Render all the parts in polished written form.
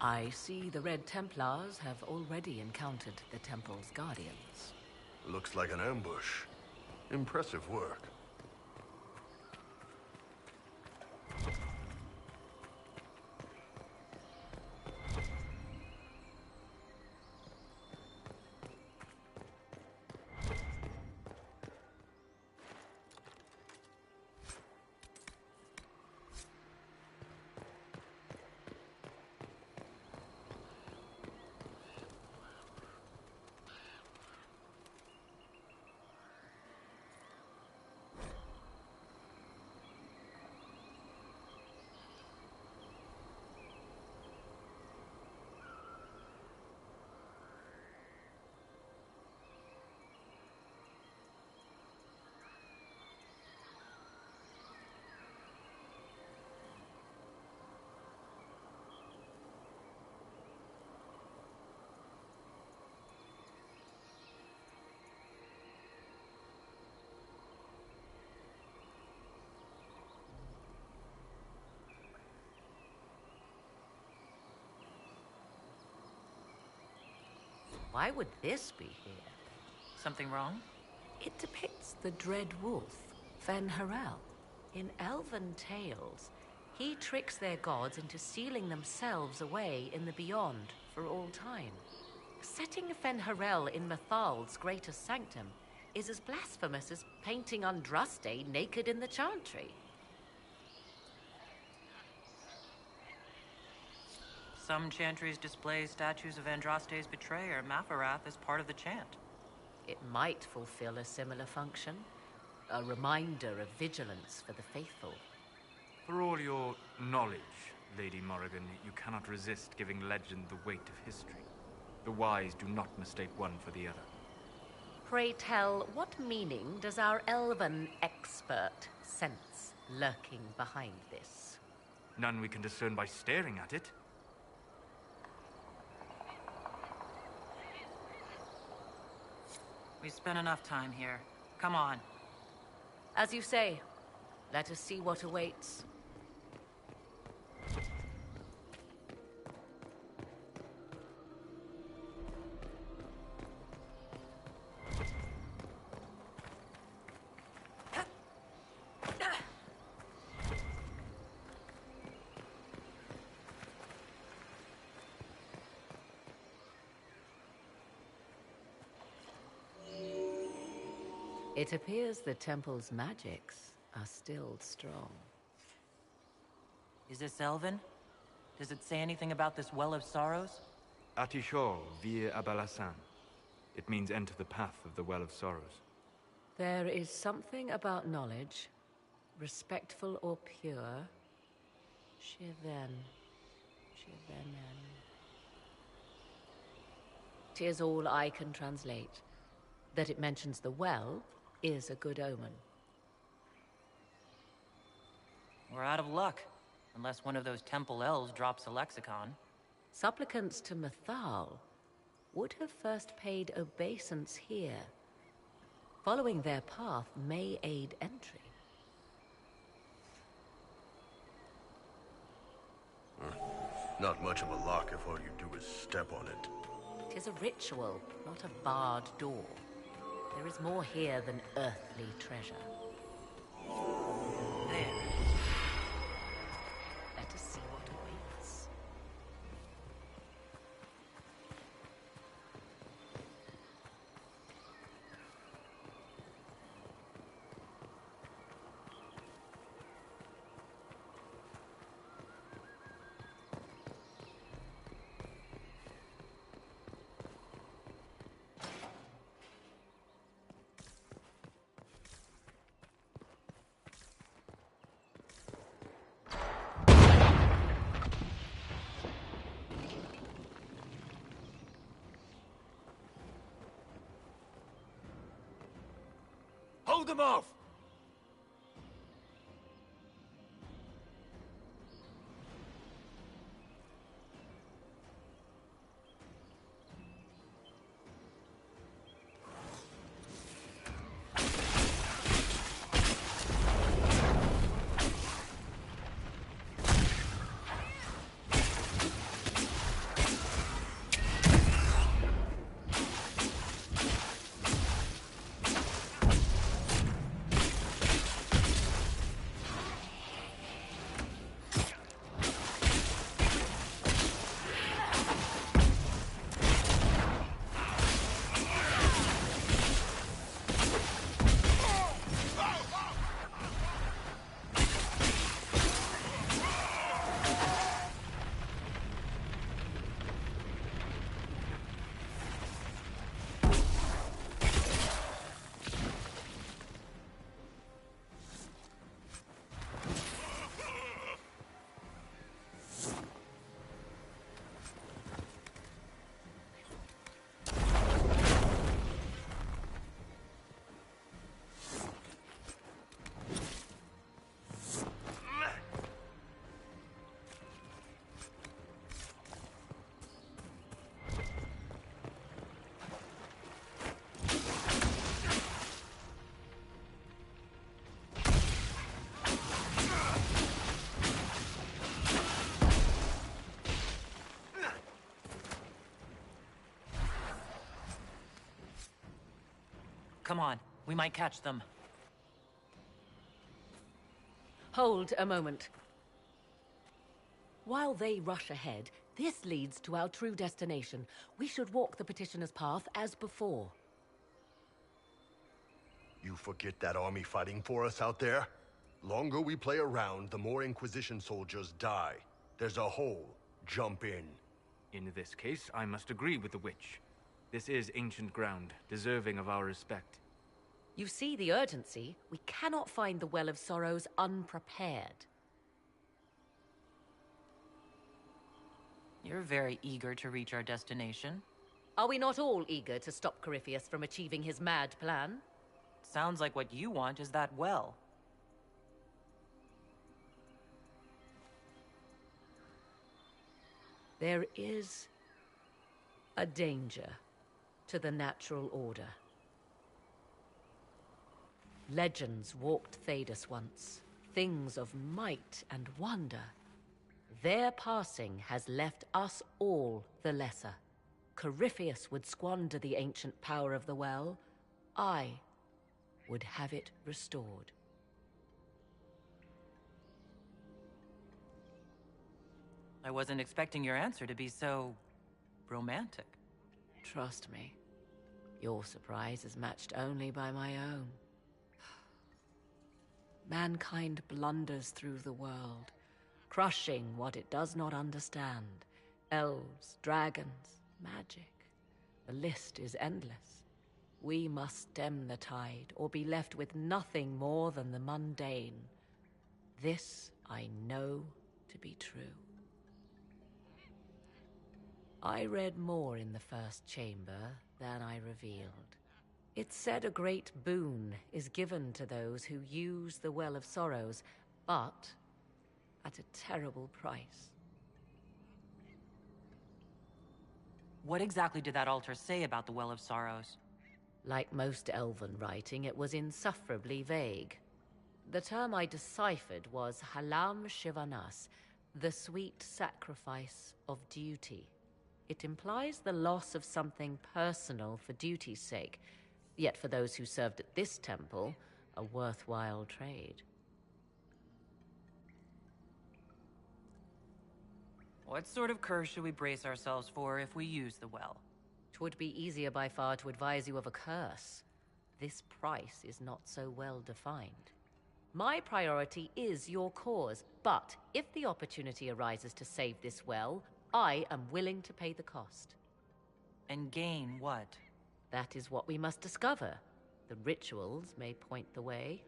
I see the Red Templars have already encountered the temple's guardians. Looks like an ambush. Impressive work. Why would this be here? Something wrong? It depicts the Dread Wolf, Fen Harel. In elven tales, he tricks their gods into sealing themselves away in the beyond for all time. Setting Fen Harel in Mathal's greatest sanctum is as blasphemous as painting Andraste naked in the chantry. Some chantries display statues of Andraste's betrayer, Mafarath, as part of the chant. It might fulfill a similar function, a reminder of vigilance for the faithful. For all your knowledge, Lady Morrigan, you cannot resist giving legend the weight of history. The wise do not mistake one for the other. Pray tell, what meaning does our elven expert sense lurking behind this? None we can discern by staring at it. We spent enough time here. Come on. As you say, let us see what awaits. It appears the temple's magics are still strong. Is this Elven? Does it say anything about this Well of Sorrows? Atishor vir Abalasan. It means enter the path of the Well of Sorrows. There is something about knowledge, respectful or pure. Shiven. Shivenen. 'Tis all I can translate. That it mentions the well is a good omen. We're out of luck, unless one of those temple elves drops a lexicon. Supplicants to Mathal would have first paid obeisance here. Following their path may aid entry. Not much of a lock if all you do is step on it. 'Tis a ritual, not a barred door. There is more here than earthly treasure. There. Let us see what awaits. Hold them off! Come on, we might catch them. Hold a moment. While they rush ahead, this leads to our true destination. We should walk the petitioner's path as before. You forget that army fighting for us out there? Longer we play around, the more Inquisition soldiers die. There's a hole. Jump in. In this case, I must agree with the witch. This is ancient ground, deserving of our respect. You see the urgency? We cannot find the Well of Sorrows unprepared. You're very eager to reach our destination. Are we not all eager to stop Corypheus from achieving his mad plan? Sounds like what you want is that well. There is a danger to the natural order. Legends walked Thedas once, things of might and wonder. Their passing has left us all the lesser. Corypheus would squander the ancient power of the well. I would have it restored. I wasn't expecting your answer to be so romantic. Trust me, your surprise is matched only by my own. Mankind blunders through the world, crushing what it does not understand. Elves, dragons, magic. The list is endless. We must stem the tide, or be left with nothing more than the mundane. This I know to be true. I read more in the first chamber than I revealed. It said a great boon is given to those who use the Well of Sorrows, but at a terrible price. What exactly did that altar say about the Well of Sorrows? Like most elven writing, it was insufferably vague. The term I deciphered was Halam Shivanas, the sweet sacrifice of duty. It implies the loss of something personal for duty's sake, yet for those who served at this temple, a worthwhile trade. What sort of curse should we brace ourselves for if we use the well? 'Twould be easier by far to advise you of a curse. This price is not so well defined. My priority is your cause, but if the opportunity arises to save this well, I am willing to pay the cost. And gain what? That is what we must discover. The rituals may point the way.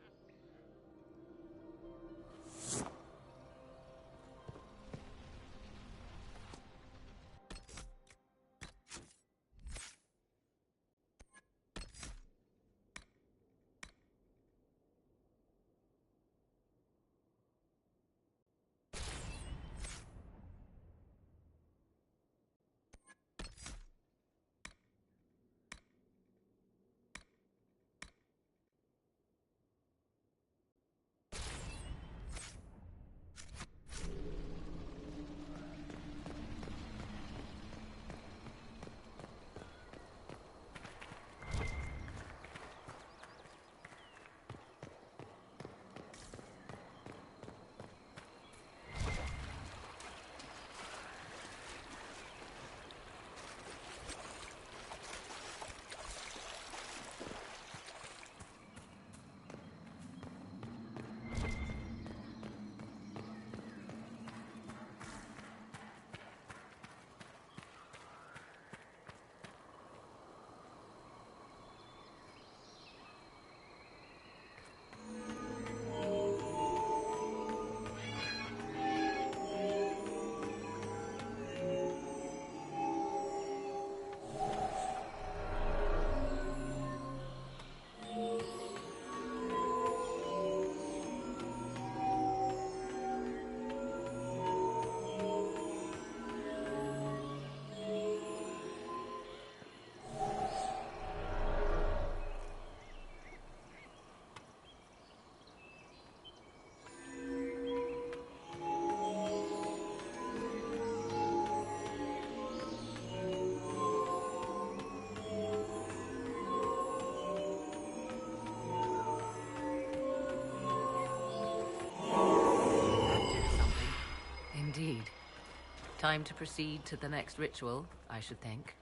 Time to proceed to the next ritual, I should think.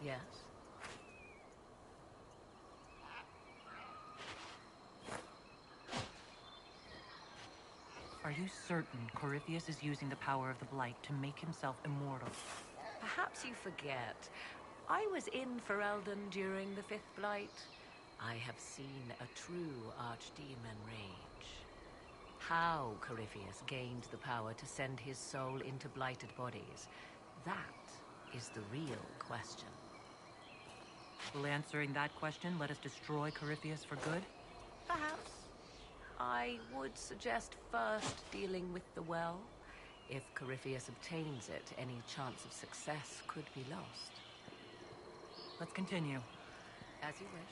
Yes? Are you certain Corypheus is using the power of the Blight to make himself immortal? Perhaps you forget. I was in Ferelden during the Fifth Blight. I have seen a true archdemon rage. How Corypheus gained the power to send his soul into blighted bodies, that is the real question. Will answering that question let us destroy Corypheus for good? Perhaps. I would suggest first dealing with the well. If Corypheus obtains it, any chance of success could be lost. Let's continue. As you wish.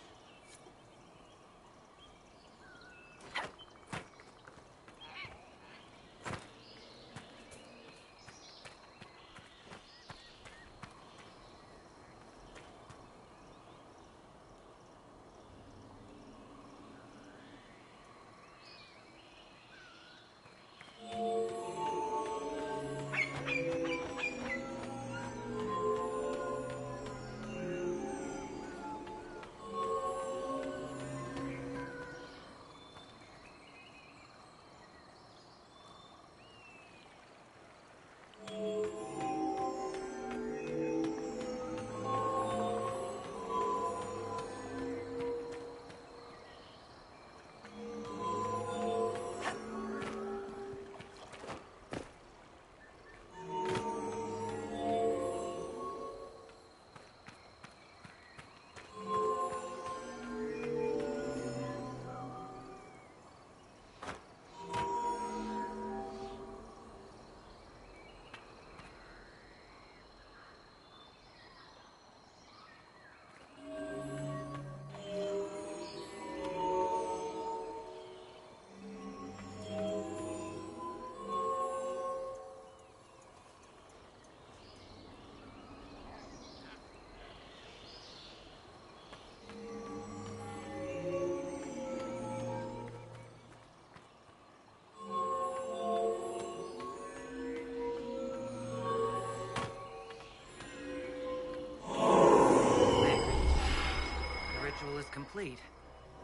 Complete.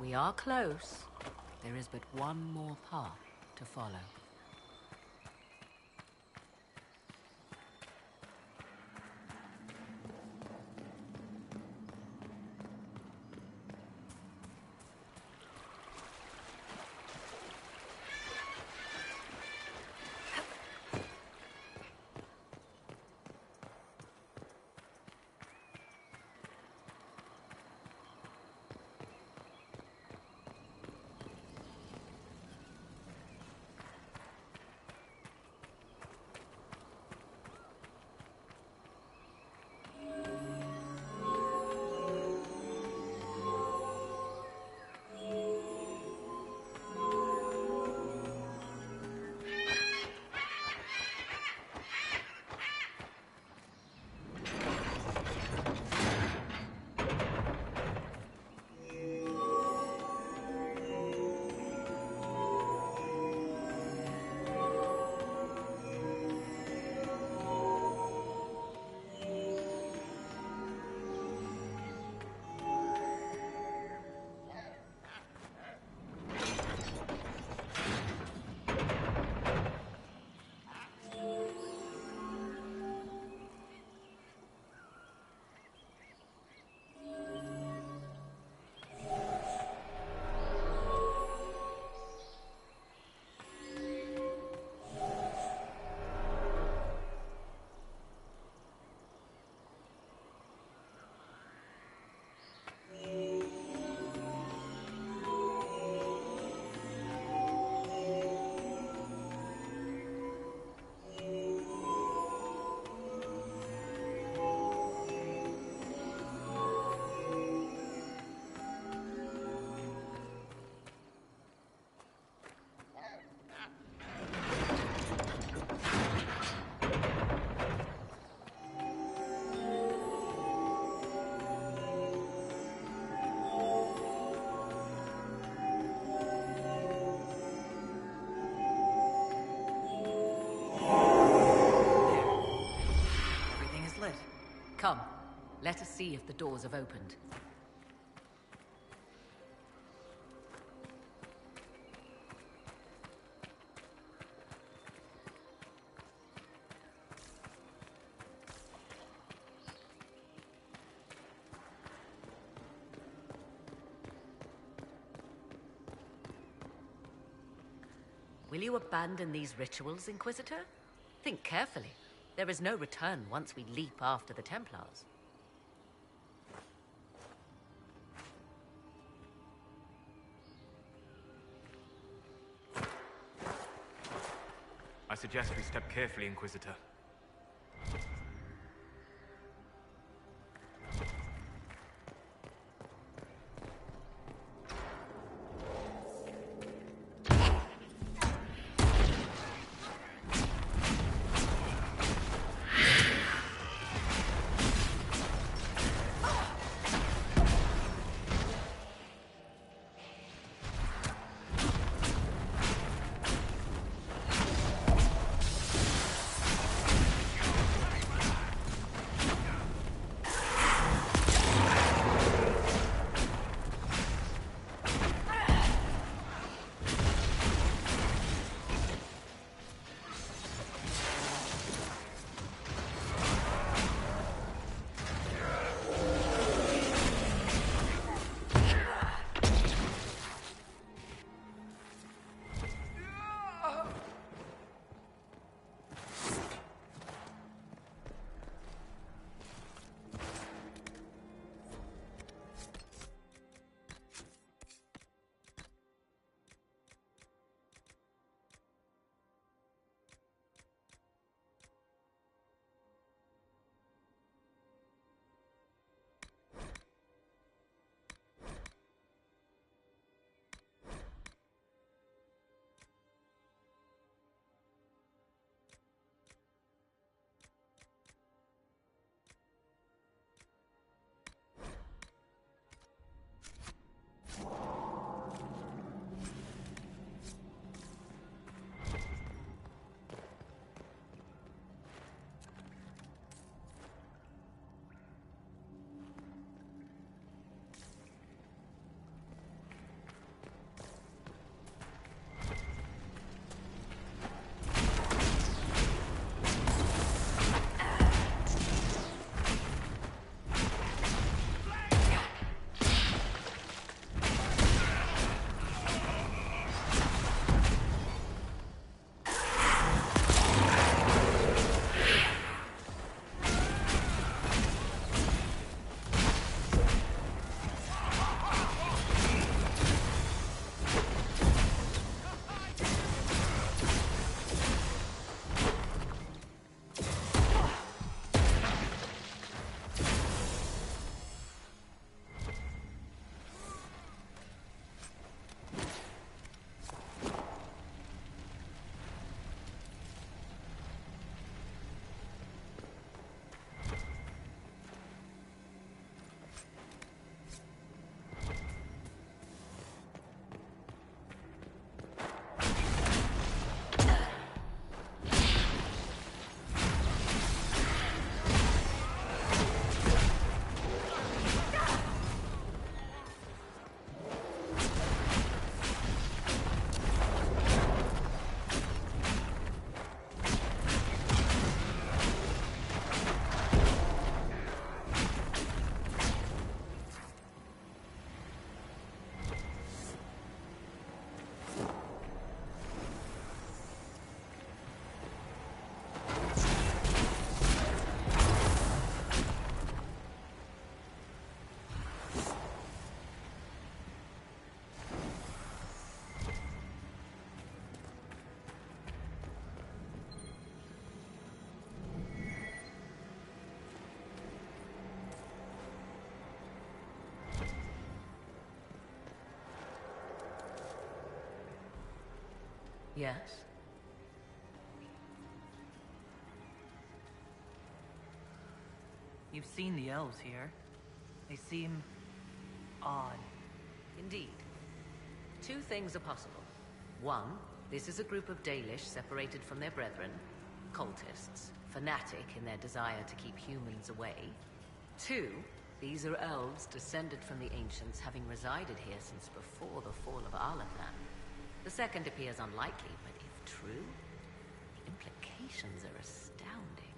We are close. There is but one more path to follow. Come, let us see if the doors have opened. Will you abandon these rituals, Inquisitor? Think carefully. There is no return once we leap after the Templars. I suggest we step carefully, Inquisitor. Yes? You've seen the elves here. They seem odd. Indeed. Two things are possible. One, this is a group of Dalish separated from their brethren, cultists. fanatic in their desire to keep humans away. 2, these are elves descended from the ancients, having resided here since before the fall of Arlathan. The second appears unlikely, but if true, the implications are astounding.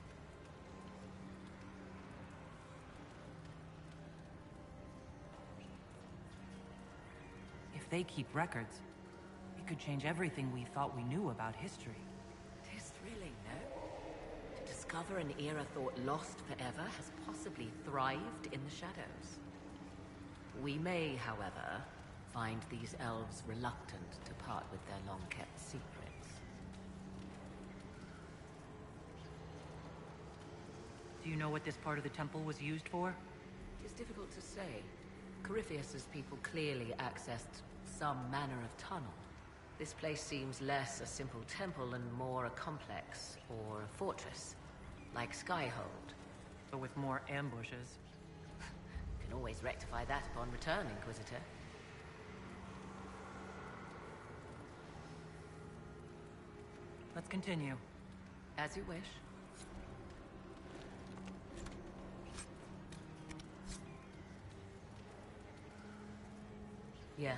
If they keep records, it could change everything we thought we knew about history. This thrilling, no? To discover an era thought lost forever has possibly thrived in the shadows. We may, however, find these elves reluctant to part with their long-kept secrets. Do you know what this part of the temple was used for? It's difficult to say. Corypheus's people clearly accessed some manner of tunnel. This place seems less a simple temple and more a complex, or a fortress, like Skyhold. But with more ambushes. Can always rectify that upon return, Inquisitor. Let's continue. As you wish. Yes?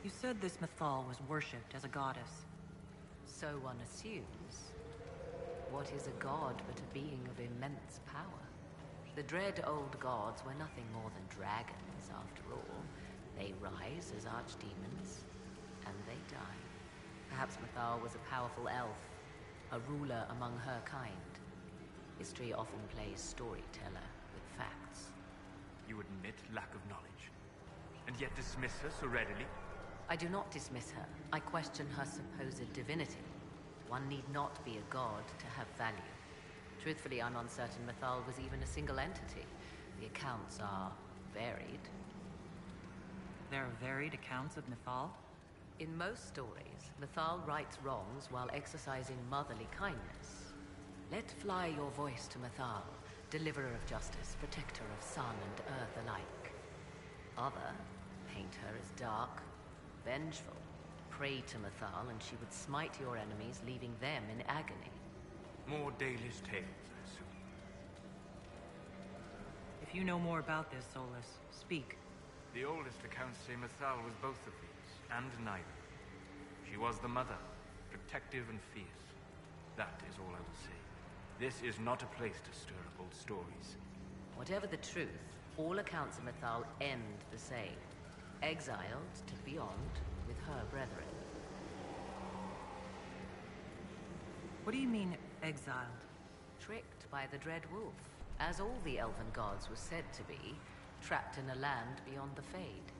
You said this Mythal was worshipped as a goddess. So one assumes. What is a god but a being of immense power? The dread old gods were nothing more than dragons, after all. They rise as archdemons, and they die. Perhaps Mythal was a powerful elf, a ruler among her kind. History often plays storyteller with facts. You admit lack of knowledge, and yet dismiss her so readily? I do not dismiss her. I question her supposed divinity. One need not be a god to have value. Truthfully, I'm uncertain Mythal was even a single entity. The accounts are varied. There are varied accounts of Mythal? In most stories, Mythal rights wrongs while exercising motherly kindness. Let fly your voice to Mythal, deliverer of justice, protector of sun and earth alike. Other paint her as dark, vengeful. Pray to Mythal and she would smite your enemies, leaving them in agony. More Dalish tales, I assume. If you know more about this, Solus, speak. The oldest accounts say Mythal was both of these, and neither. She was the mother, protective and fierce. That is all I will say. This is not a place to stir up old stories. Whatever the truth, all accounts of Mythal end the same. Exiled to beyond with her brethren. What do you mean, exiled? Tricked by the Dread Wolf, as all the elven gods were said to be, trapped in a land beyond the Fade.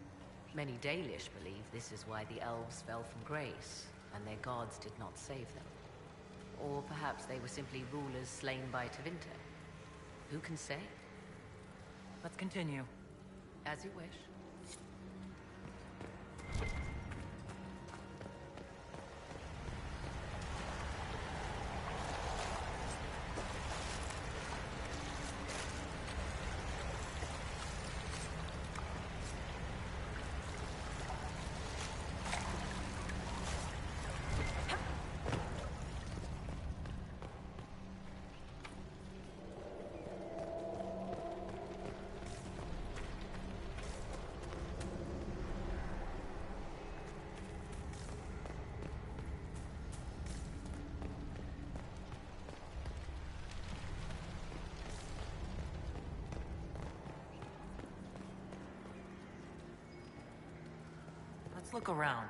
Many Dalish believe this is why the elves fell from grace, and their gods did not save them. Or perhaps they were simply rulers slain by Tevinter. Who can say? Let's continue. As you wish. Let's look around.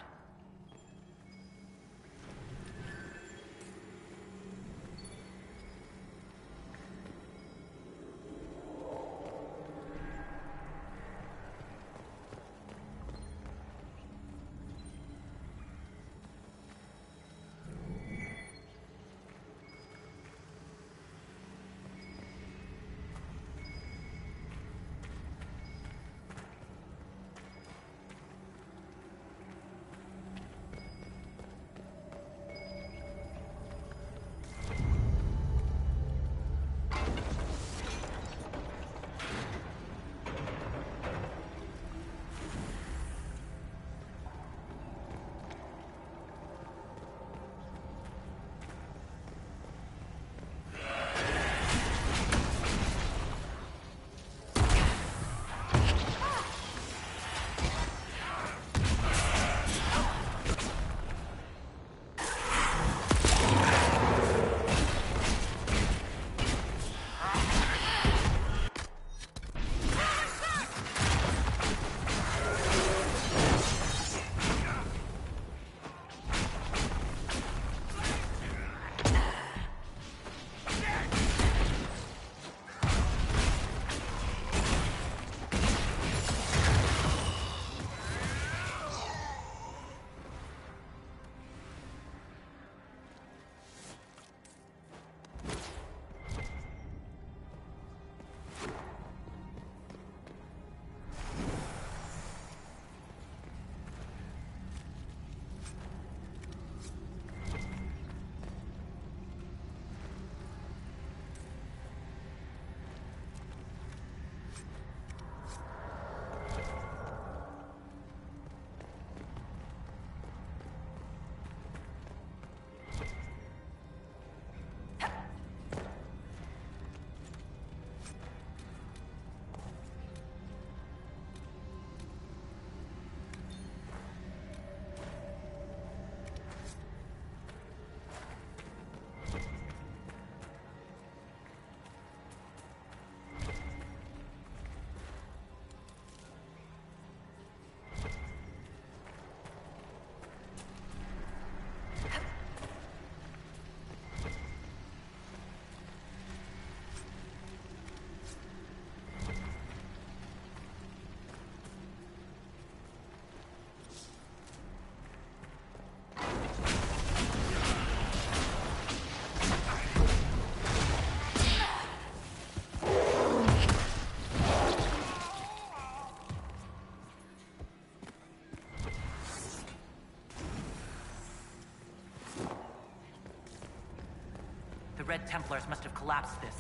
Red Templars must have collapsed this.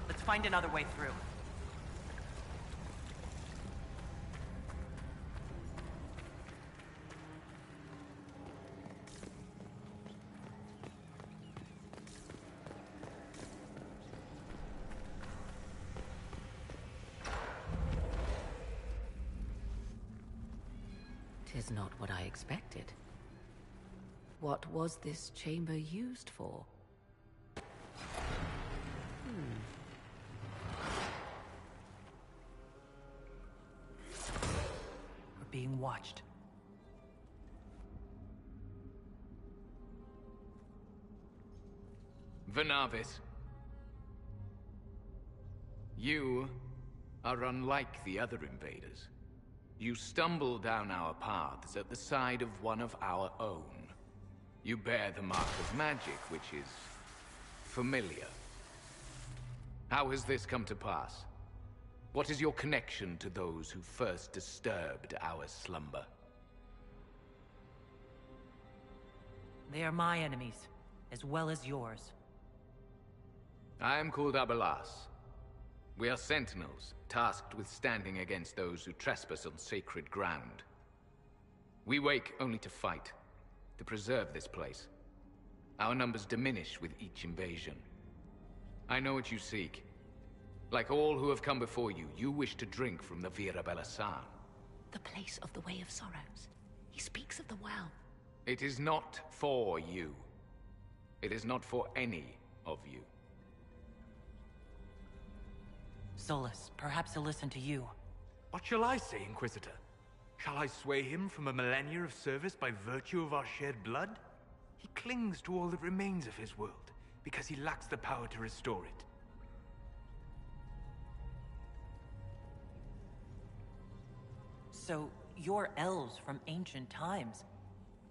Let's find another way through. Tis not what I expected. What was this chamber used for? We're being watched. Venavis. You are unlike the other invaders. You stumble down our paths at the side of one of our own. You bear the mark of magic, which is familiar. How has this come to pass? What is your connection to those who first disturbed our slumber? They are my enemies, as well as yours. I am called Abelas. We are sentinels, tasked with standing against those who trespass on sacred ground. We wake only to fight, to preserve this place. Our numbers diminish with each invasion. I know what you seek. Like all who have come before you, you wish to drink from the Vira Belasan. The place of the Way of Sorrows. He speaks of the well. It is not for you. It is not for any of you. Solus, perhaps he'll listen to you. What shall I say, Inquisitor? Shall I sway him from a millennia of service by virtue of our shared blood? He clings to all that remains of his world, because he lacks the power to restore it. So, you're elves from ancient times,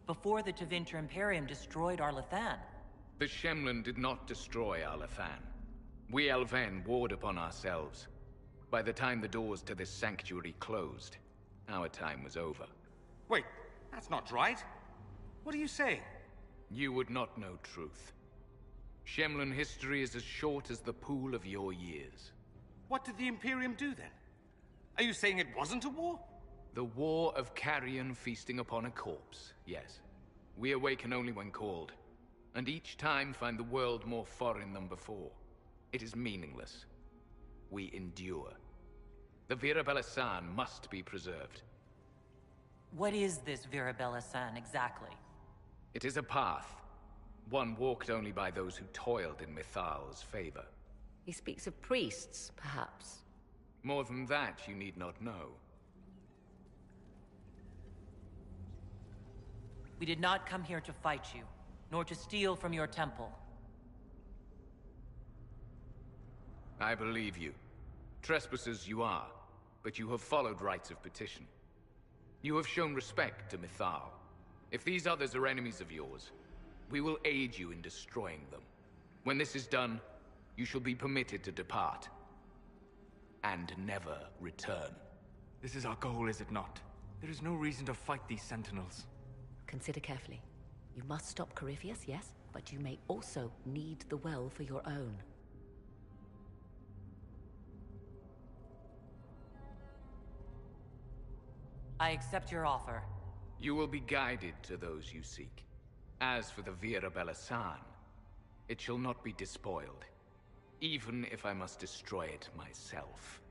before the Tevinter Imperium destroyed Arlathan. The Shemlin did not destroy Arlathan. We Elven warred upon ourselves. By the time the doors to this sanctuary closed, our time was over. Wait, that's not right. What are you saying? You would not know truth. Shemlin history is as short as the pool of your years. What did the Imperium do then? Are you saying it wasn't a war? The war of carrion feasting upon a corpse, yes. We awaken only when called, and each time find the world more foreign than before. It is meaningless. We endure. The Vira Belasan must be preserved. What is this Vira Belasan exactly? It is a path. One walked only by those who toiled in Mithal's favor. He speaks of priests, perhaps. More than that, you need not know. We did not come here to fight you, nor to steal from your temple. I believe you. Trespassers you are, but you have followed rites of petition. You have shown respect to Mithal. If these others are enemies of yours, we will aid you in destroying them. When this is done, you shall be permitted to depart. And never return. This is our goal, is it not? There is no reason to fight these sentinels. Consider carefully. You must stop Corypheus, yes, but you may also need the well for your own. I accept your offer. You will be guided to those you seek. As for the Vira Belasan, it shall not be despoiled, even if I must destroy it myself.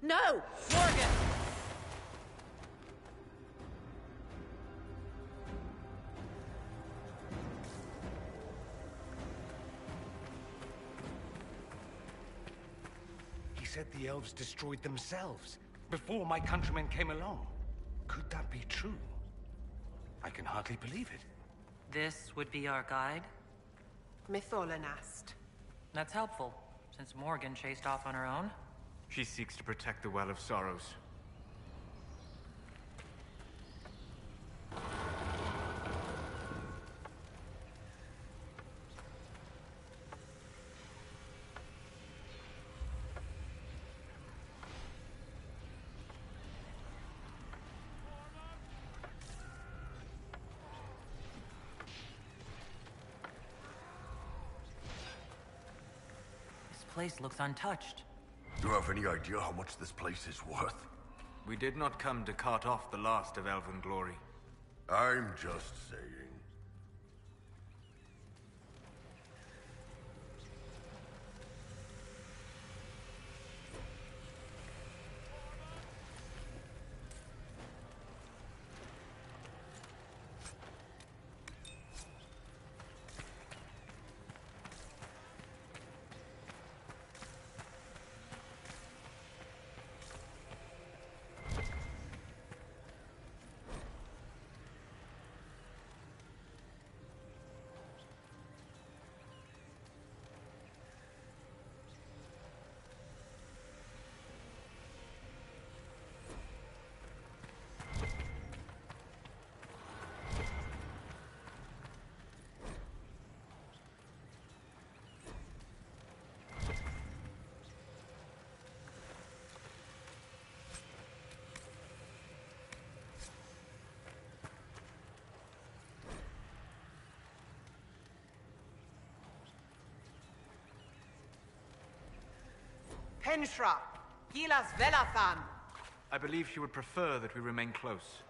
No! Morgan! He said the elves destroyed themselves before my countrymen came along. Could that be true? I can hardly believe it. This would be our guide? Mytholanast. That's helpful, since Morgan chased off on her own. She seeks to protect the Well of Sorrows. place looks untouched. Do you have any idea how much this place is worth? We did not come to cart off the last of elven glory. I'm just saying. Penshra, Gilas Velathan. I believe she would prefer that we remain close.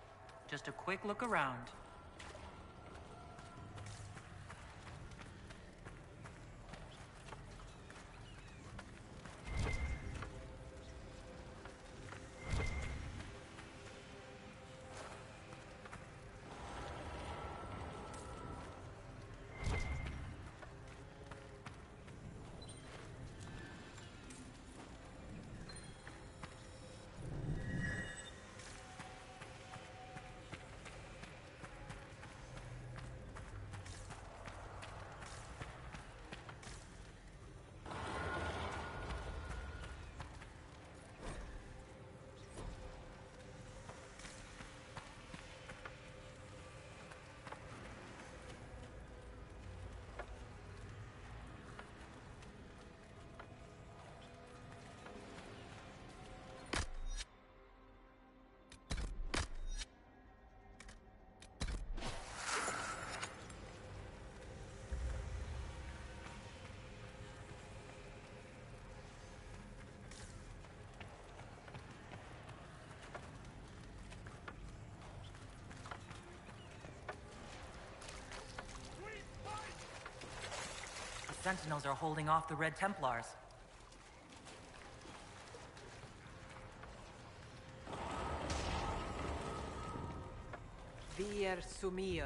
Just a quick look around. The Sentinels are holding off the Red Templars. Vir Sumiel.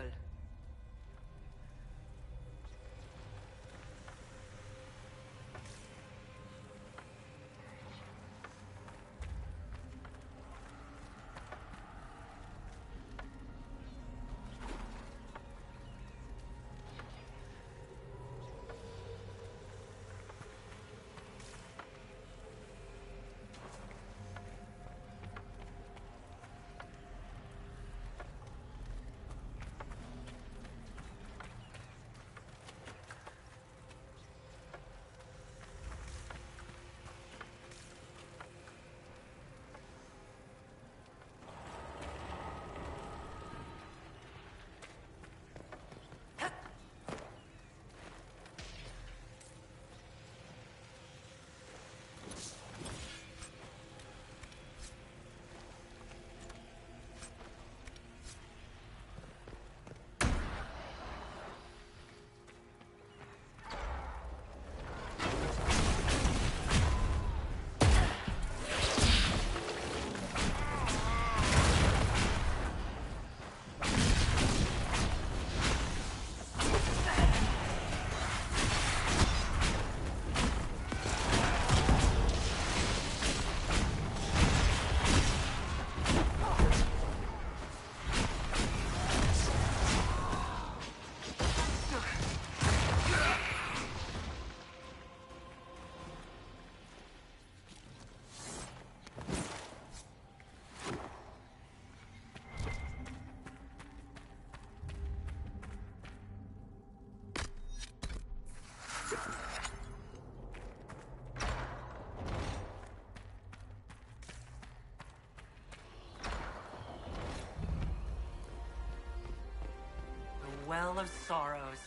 Well of Sorrows.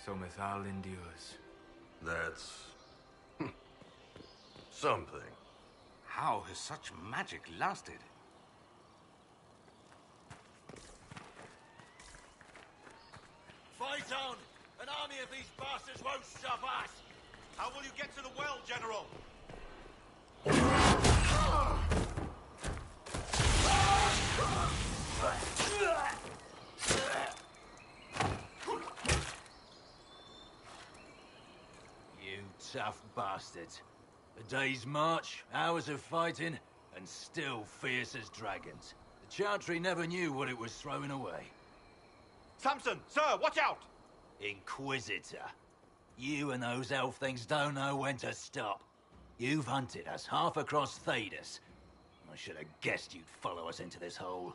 So Mithal endures. That's Something. How has such magic lasted? Fight on! An army of these bastards won't stop us! How will you get to the well, General? You tough bastards. A day's march, hours of fighting, and still fierce as dragons. The Chantry never knew what it was throwing away. Samson! Sir, watch out! Inquisitor. You and those elf things don't know when to stop. You've hunted us half across Thedas. I should have guessed you'd follow us into this hole.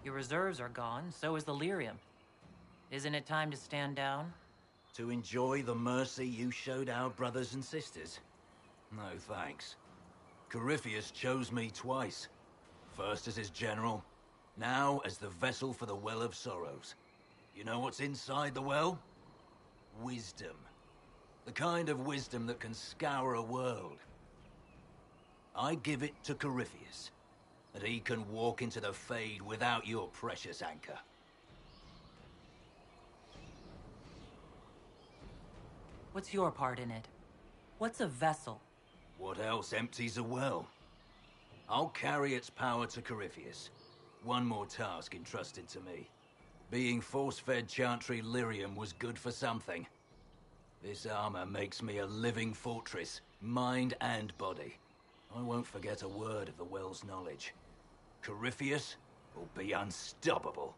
Your reserves are gone, so is the lyrium. Isn't it time to stand down? To enjoy the mercy you showed our brothers and sisters? No thanks. Corypheus chose me twice. First as his general, now as the vessel for the Well of Sorrows. You know what's inside the well? Wisdom. The kind of wisdom that can scour a world. I give it to Corypheus, that he can walk into the Fade without your precious anchor. What's your part in it? What's a vessel? What else empties a well? I'll carry its power to Corypheus. One more task entrusted to me. Being force-fed Chantry lyrium was good for something. This armor makes me a living fortress, mind and body. I won't forget a word of the well's knowledge. Corypheus will be unstoppable.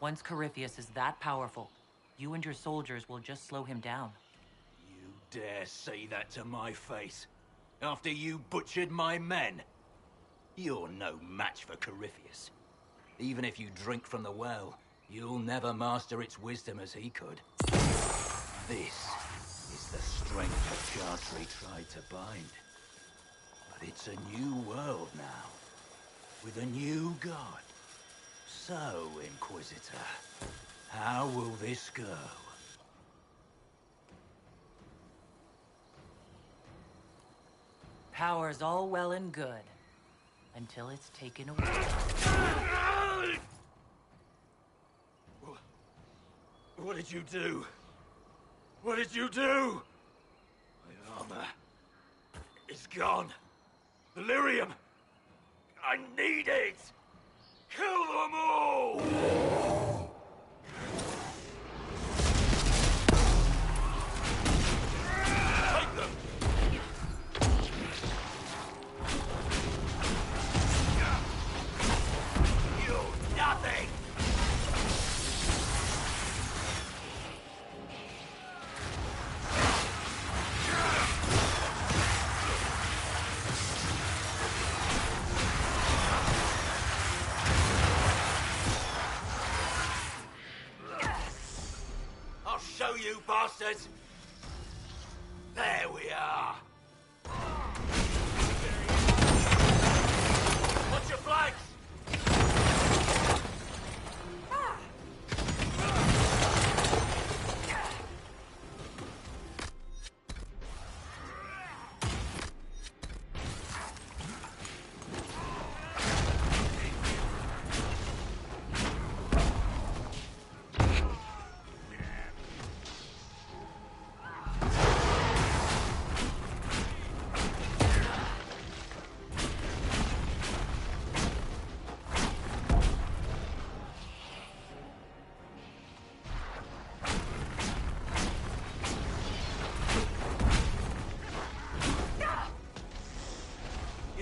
Once Corypheus is that powerful, you and your soldiers will just slow him down. You dare say that to my face? After you butchered my men? You're no match for Corypheus. Even if you drink from the well, you'll never master its wisdom as he could. This is the strength the Chantry tried to bind. But it's a new world now, with a new god. So, Inquisitor, how will this go? Power's all well and good, until it's taken away. What did you do? What did you do? My armor is gone. The lyrium! I need it! Kill them all! Take them! You're nothing! Show you bastards! There we are! Watch your flanks!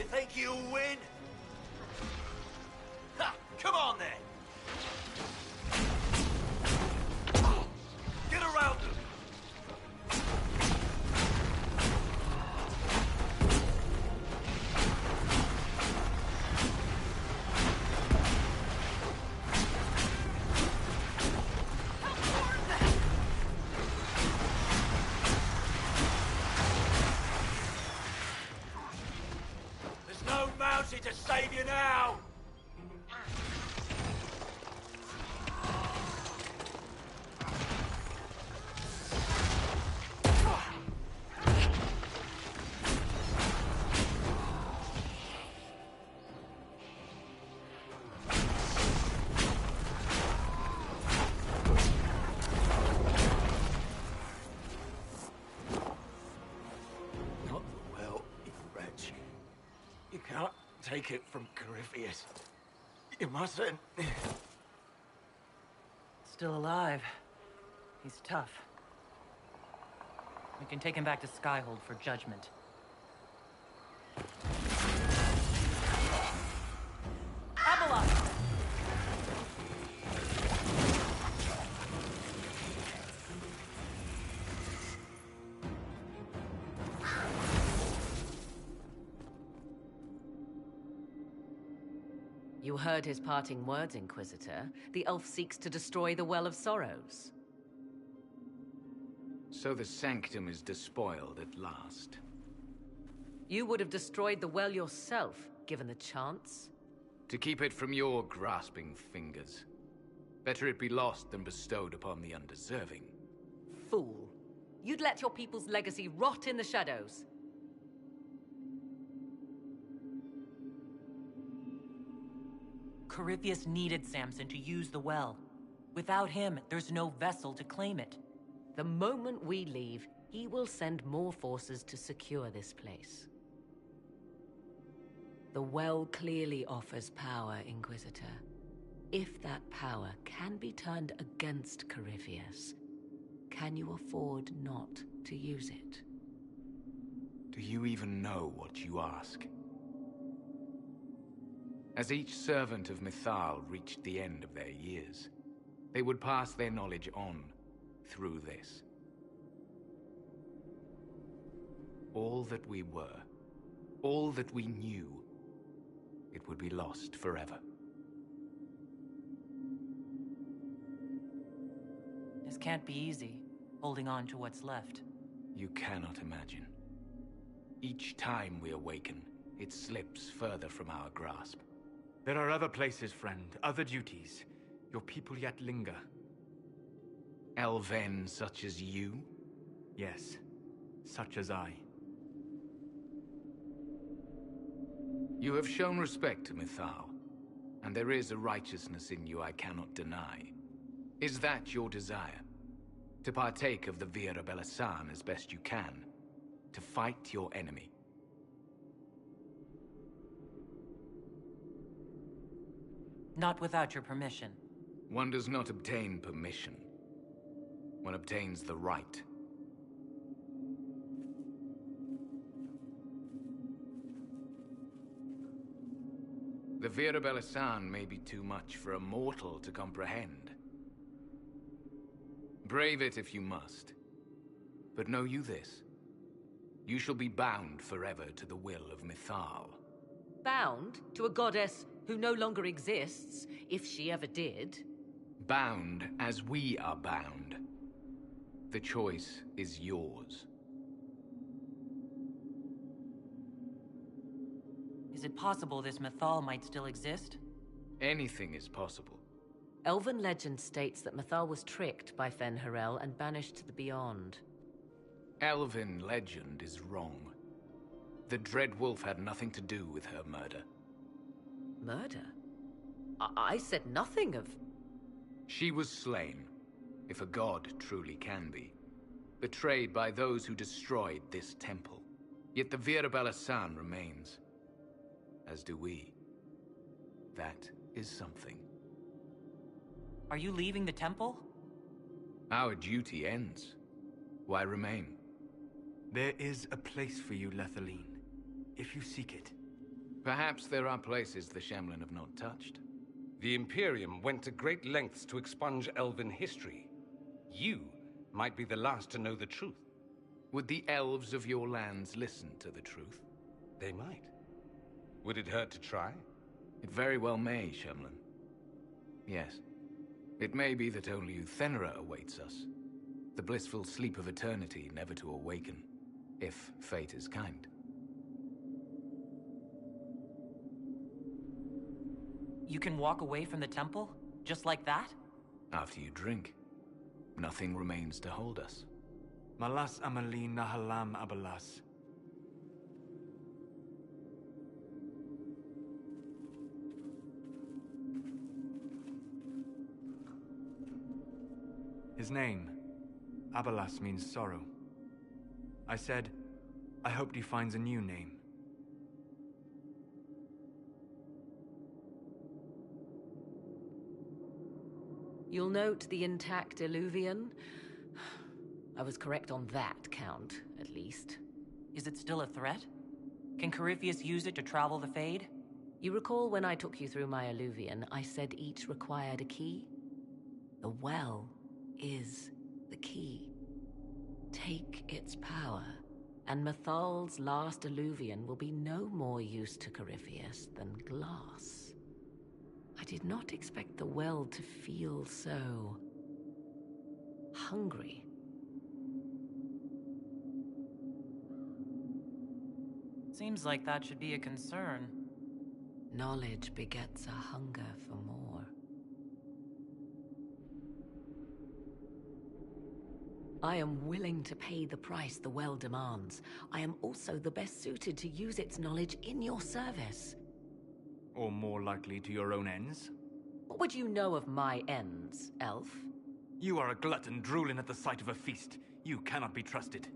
Think you'll win? Ha! Come on then! Get around them! To save you now! take it from Corypheus. You mustn't. Still alive. He's tough. We can take him back to Skyhold for judgment. Abeloth! You heard his parting words, Inquisitor. The elf seeks to destroy the Well of Sorrows. So the sanctum is despoiled at last. You would have destroyed the well yourself, given the chance. To keep it from your grasping fingers. Better it be lost than bestowed upon the undeserving. Fool. You'd let your people's legacy rot in the shadows. Corypheus needed Samson to use the well. Without him, there's no vessel to claim it. The moment we leave, he will send more forces to secure this place. The well clearly offers power, Inquisitor. If that power can be turned against Corypheus, can you afford not to use it? Do you even know what you ask? As each servant of Mythal reached the end of their years, they would pass their knowledge on through this. All that we were, all that we knew, it would be lost forever. This can't be easy, holding on to what's left. You cannot imagine. Each time we awaken, it slips further from our grasp. There are other places, friend, other duties. Your people yet linger. Elven such as you? Yes, such as I. You have shown respect to Mythal, and there is a righteousness in you I cannot deny. Is that your desire? To partake of the Vira Belasan as best you can? To fight your enemy? Not without your permission. One does not obtain permission. One obtains the right. The Vira Belasan may be too much for a mortal to comprehend. Brave it if you must. But know you this. You shall be bound forever to the will of Mythal. Bound to a goddess who no longer exists, if she ever did. Bound as we are bound. The choice is yours. Is it possible this Mythal might still exist? Anything is possible. Elven legend states that Mythal was tricked by Fen-Harel and banished to the Beyond. Elven legend is wrong. The Dread Wolf had nothing to do with her murder. Murder? I said nothing of... She was slain, if a god truly can be. Betrayed by those who destroyed this temple. Yet the Vira Belasan remains. As do we. That is something. Are you leaving the temple? Our duty ends. Why remain? There is a place for you, Lethaline, if you seek it. Perhaps there are places the Shemlin have not touched. The Imperium went to great lengths to expunge Elven history. You might be the last to know the truth. Would the elves of your lands listen to the truth? They might. Would it hurt to try? It very well may, Shemlin. Yes. It may be that only Uthenera awaits us. The blissful sleep of eternity, never to awaken, if fate is kind. You can walk away from the temple? Just like that? After you drink, nothing remains to hold us. Malas Amalin Nahalam Abalas. His name, Abalas, means sorrow. I said, I hoped he finds a new name. You'll note the intact Illuvian. I was correct on that count, at least. Is it still a threat? Can Corypheus use it to travel the Fade? You recall when I took you through my Illuvian, I said each required a key? The well is the key. Take its power, and Mythal's last Illuvian will be no more use to Corypheus than glass. I did not expect the well to feel so hungry. Seems like that should be a concern. Knowledge begets a hunger for more. I am willing to pay the price the well demands. I am also the best suited to use its knowledge in your service. Or more likely to your own ends? What would you know of my ends, elf? You are a glutton drooling at the sight of a feast. You cannot be trusted.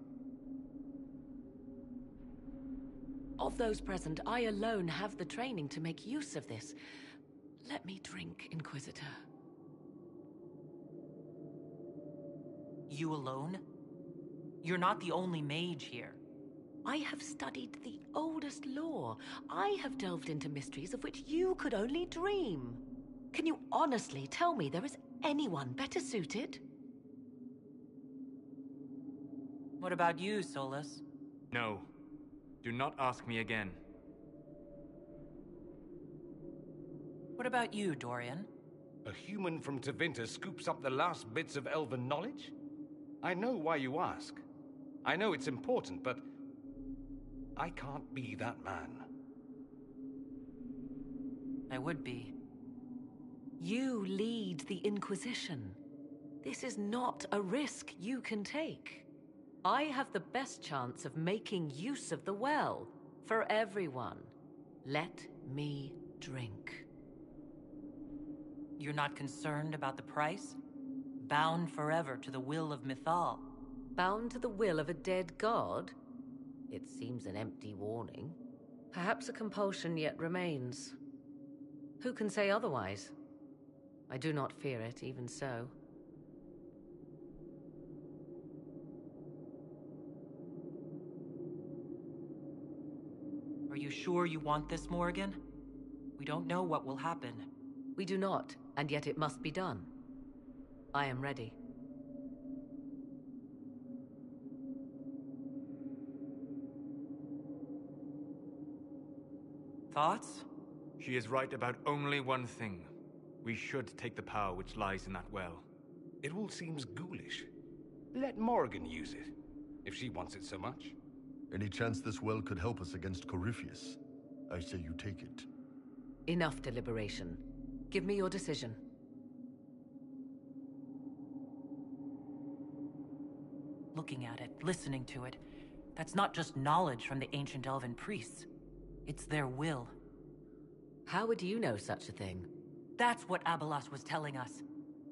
Of those present, I alone have the training to make use of this. Let me drink, Inquisitor. You alone? You're not the only mage here. I have studied the oldest lore. I have delved into mysteries of which you could only dream. Can you honestly tell me there is anyone better suited? What about you, Solus? No. Do not ask me again. What about you, Dorian? A human from Tevinter scoops up the last bits of elven knowledge? I know why you ask. I know it's important, but I can't be that man. I would be. You lead the Inquisition. This is not a risk you can take. I have the best chance of making use of the well for everyone. Let me drink. You're not concerned about the price? Bound forever to the will of Mythal. Bound to the will of a dead god? It seems an empty warning. Perhaps a compulsion yet remains. Who can say otherwise? I do not fear it, even so. Are you sure you want this, Morrigan? We don't know what will happen. We do not, and yet it must be done. I am ready. Thoughts? She is right about only one thing. We should take the power which lies in that well. It all seems ghoulish. Let Morrigan use it, if she wants it so much. Any chance this well could help us against Corypheus? I say you take it. Enough deliberation. Give me your decision. Looking at it, listening to it, that's not just knowledge from the ancient elven priests. It's their will. How would you know such a thing? That's what Abelas was telling us.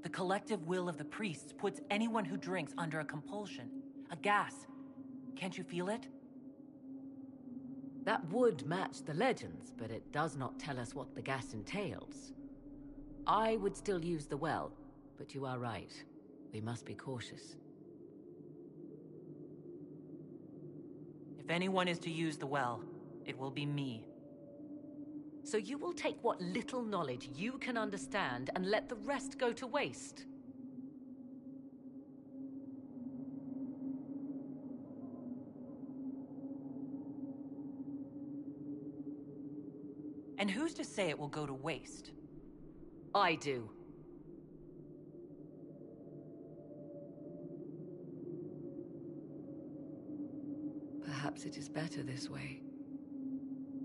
The collective will of the priests puts anyone who drinks under a compulsion, a gas. Can't you feel it? That would match the legends, but it does not tell us what the gas entails. I would still use the well, but you are right. We must be cautious. If anyone is to use the well, it will be me. So you will take what little knowledge you can understand and let the rest go to waste? And who's to say it will go to waste? I do. Perhaps it is better this way.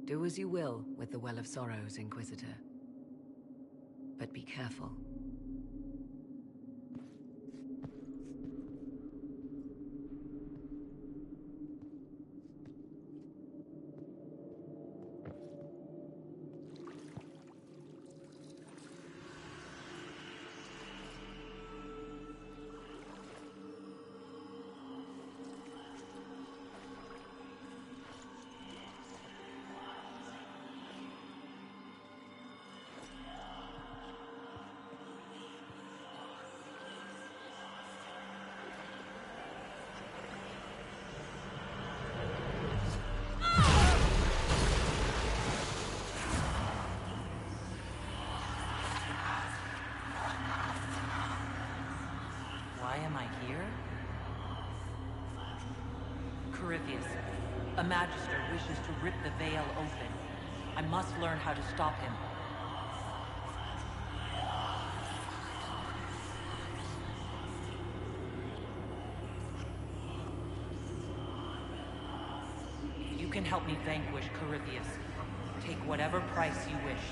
Do as you will with the Well of Sorrows, Inquisitor. But be careful. A magister wishes to rip the veil open. I must learn how to stop him. If you can help me vanquish Corypheus, take whatever price you wish.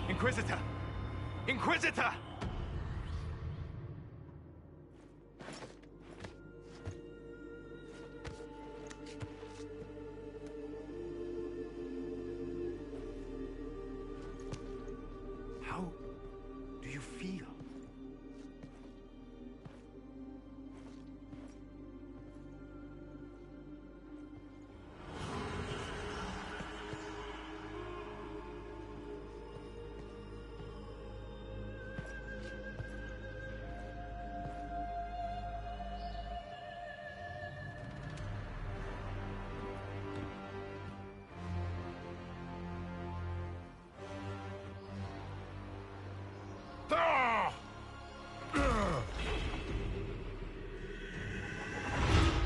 Inquisitor! Inquisitor! How do you feel?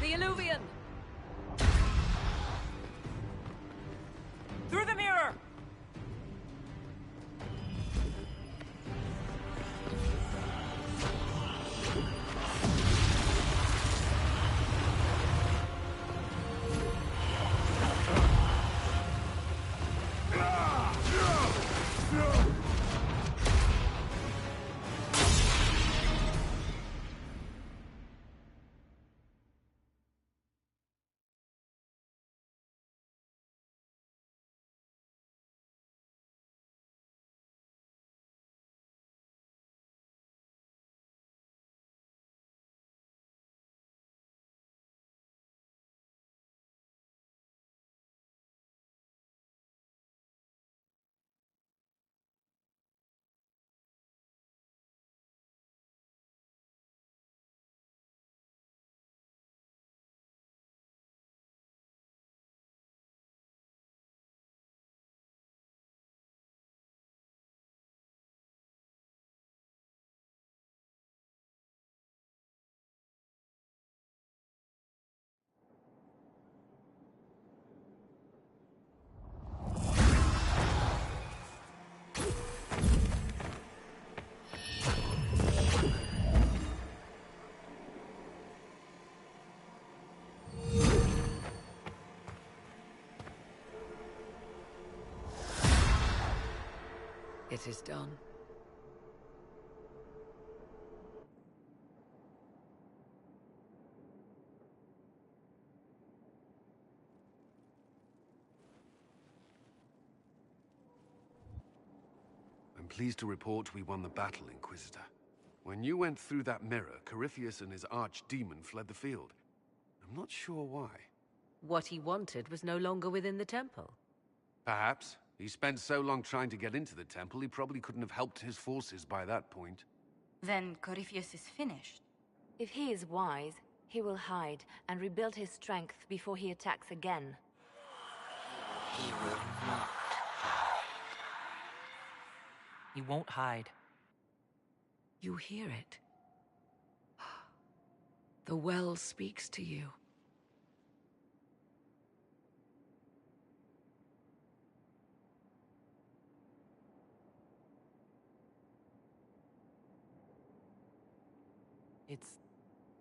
The Illuvian! Through the mirror! It is done. I'm pleased to report we won the battle, Inquisitor. When you went through that mirror, Corypheus and his archdemon fled the field. I'm not sure why. What he wanted was no longer within the temple. Perhaps. He spent so long trying to get into the temple, he probably couldn't have helped his forces by that point. Then Corypheus is finished. If he is wise, he will hide and rebuild his strength before he attacks again. He will not. He won't hide. You hear it. The well speaks to you. It's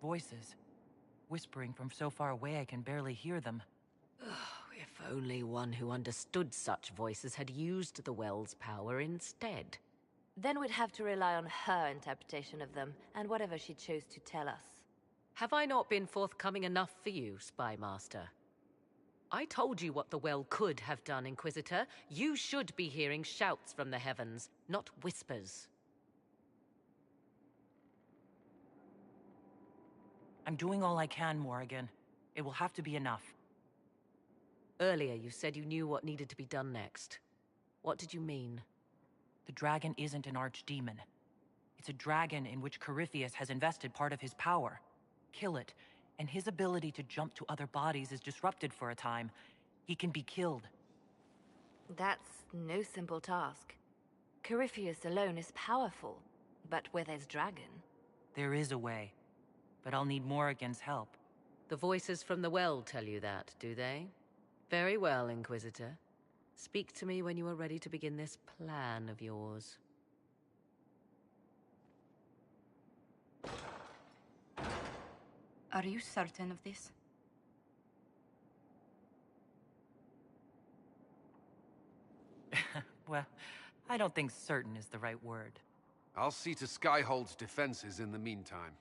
voices. Whispering from so far away I can barely hear them. If only one who understood such voices had used the well's power instead. Then we'd have to rely on her interpretation of them, and whatever she chose to tell us. Have I not been forthcoming enough for you, Spy Master? I told you what the well could have done, Inquisitor. You should be hearing shouts from the heavens, not whispers. I'm doing all I can, Morrigan. It will have to be enough. Earlier you said you knew what needed to be done next. What did you mean? The dragon isn't an archdemon. It's a dragon in which Corypheus has invested part of his power. Kill it, and his ability to jump to other bodies is disrupted for a time. He can be killed. That's no simple task. Corypheus alone is powerful, but where there's dragon... There is a way, but I'll need Morrigan's help. The voices from the well tell you that, do they? Very well, Inquisitor. Speak to me when you are ready to begin this plan of yours. Are you certain of this? Well, I don't think certain is the right word. I'll see to Skyhold's defenses in the meantime.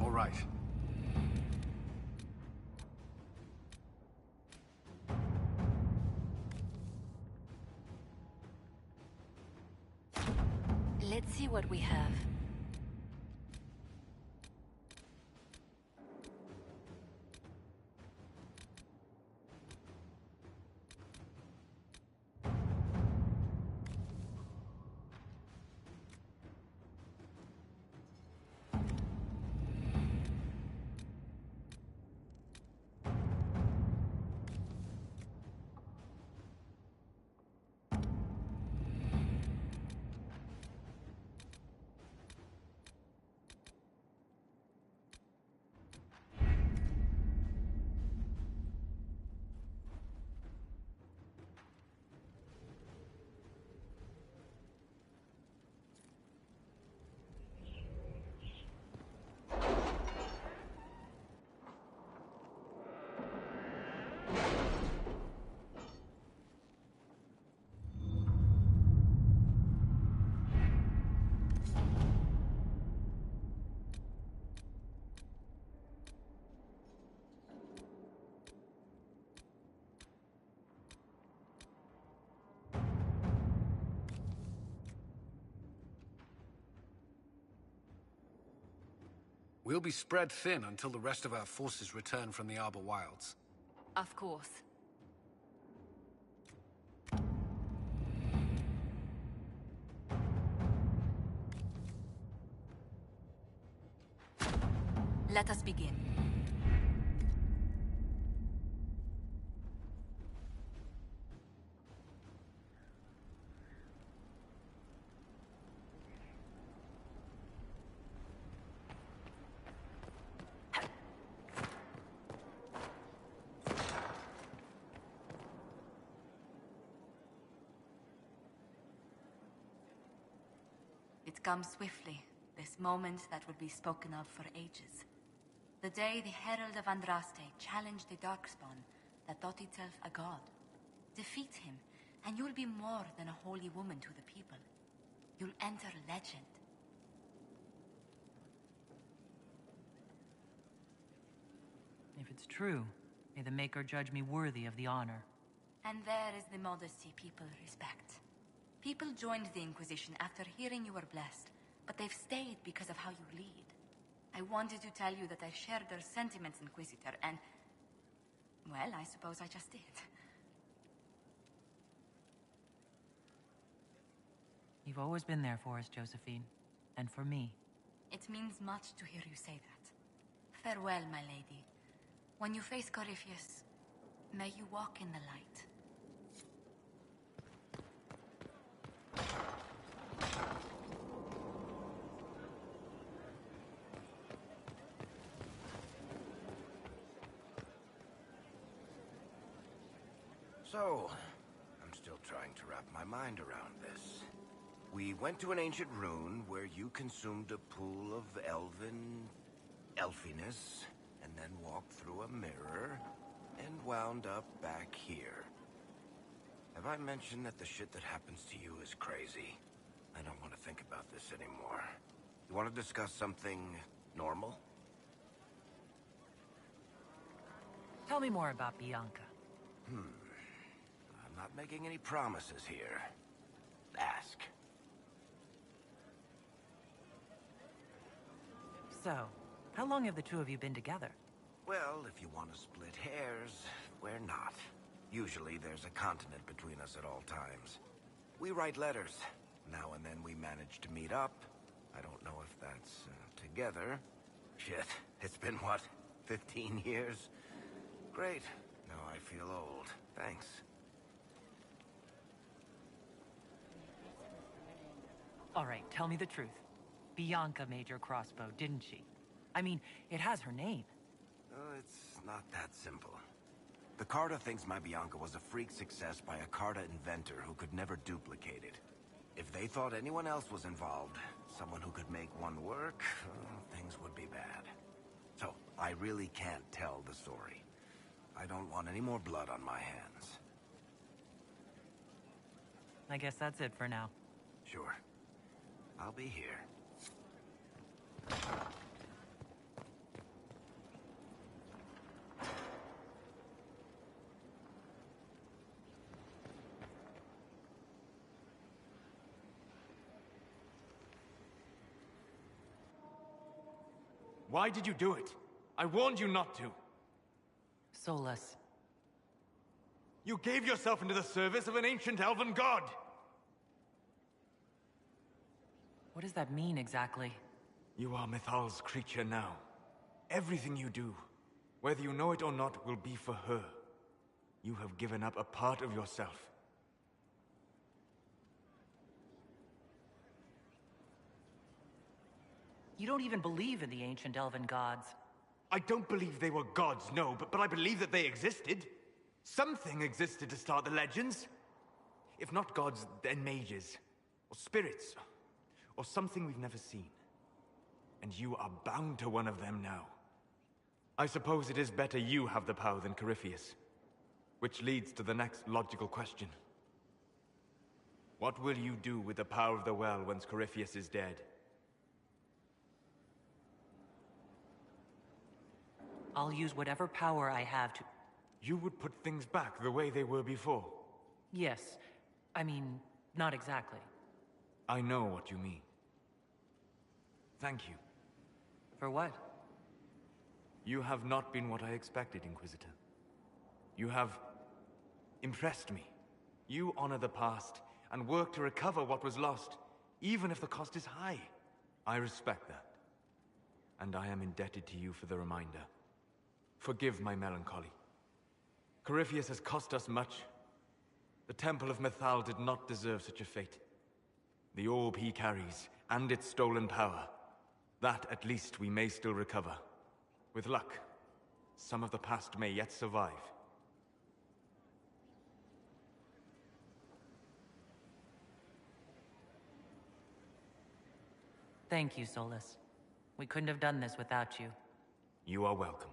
All right. Let's see what we have. We'll be spread thin until the rest of our forces return from the Arbor Wilds. Of course. Let us begin. It comes swiftly, this moment that will be spoken of for ages. The day the Herald of Andraste challenged the Darkspawn that thought itself a god. Defeat him, and you'll be more than a holy woman to the people. You'll enter legend. If it's true, may the Maker judge me worthy of the honor. And there is the modesty people respect. People joined the Inquisition after hearing you were blessed, but they've stayed because of how you lead. I wanted to tell you that I shared their sentiments, Inquisitor, and... well, I suppose I just did. You've always been there for us, Josephine. And for me. It means much to hear you say that. Farewell, my lady. When you face Corypheus, may you walk in the light. So, I'm still trying to wrap my mind around this. We went to an ancient rune where you consumed a pool of elfiness, and then walked through a mirror, and wound up back here. Have I mentioned that the shit that happens to you is crazy? I don't want to think about this anymore. You want to discuss something normal? Tell me more about Bianca. I'm not making any promises here. Ask. So, how long have the two of you been together? Well, if you want to split hairs, we're not. Usually there's a continent between us at all times. We write letters. Now and then we manage to meet up. I don't know if that's together. Shit, it's been what, 15 years? Great. Now I feel old. Thanks. All right, tell me the truth. Bianca made your crossbow, didn't she? I mean, it has her name. It's not that simple. The Carta thinks my Bianca was a freak success by a Carta inventor who could never duplicate it. If they thought anyone else was involved, someone who could make one work, things would be bad. So, I really can't tell the story. I don't want any more blood on my hands. I guess that's it for now. Sure. I'll be here. Why did you do it? I warned you not to. Solus. You gave yourself into the service of an ancient elven god! What does that mean exactly? You are Mythal's creature now. Everything you do, whether you know it or not, will be for her. You have given up a part of yourself. You don't even believe in the ancient elven gods. I don't believe they were gods, no, but I believe that they existed. Something existed to start the legends. If not gods, then mages. Or spirits. Or something we've never seen. And you are bound to one of them now. I suppose it is better you have the power than Corypheus. Which leads to the next logical question. What will you do with the power of the well once Corypheus is dead? I'll use whatever power I have to... You would put things back the way they were before? Yes. I mean, not exactly. I know what you mean. Thank you. For what? You have not been what I expected, Inquisitor. You have impressed me. You honor the past and work to recover what was lost, even if the cost is high. I respect that. And I am indebted to you for the reminder. Forgive my melancholy. Corypheus has cost us much. The Temple of Mythal did not deserve such a fate. The orb he carries, and its stolen power, that at least we may still recover. With luck, some of the past may yet survive. Thank you, Solus. We couldn't have done this without you. You are welcome.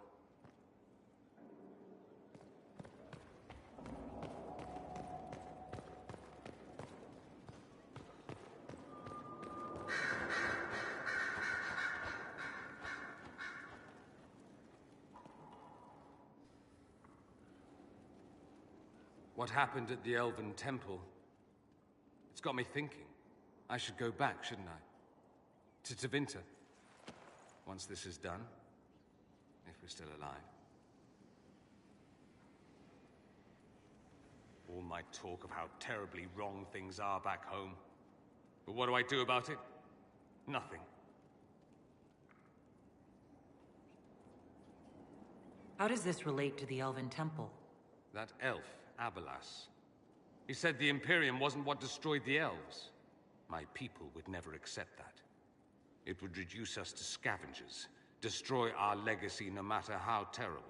What happened at the Elven Temple? It's got me thinking. I should go back, shouldn't I? To Tevinter. Once this is done. If we're still alive. All my talk of how terribly wrong things are back home. But what do I do about it? Nothing. How does this relate to the Elven Temple? That elf, Abelas. He said the Imperium wasn't what destroyed the elves. My people would never accept that. It would reduce us to scavengers, destroy our legacy no matter how terrible.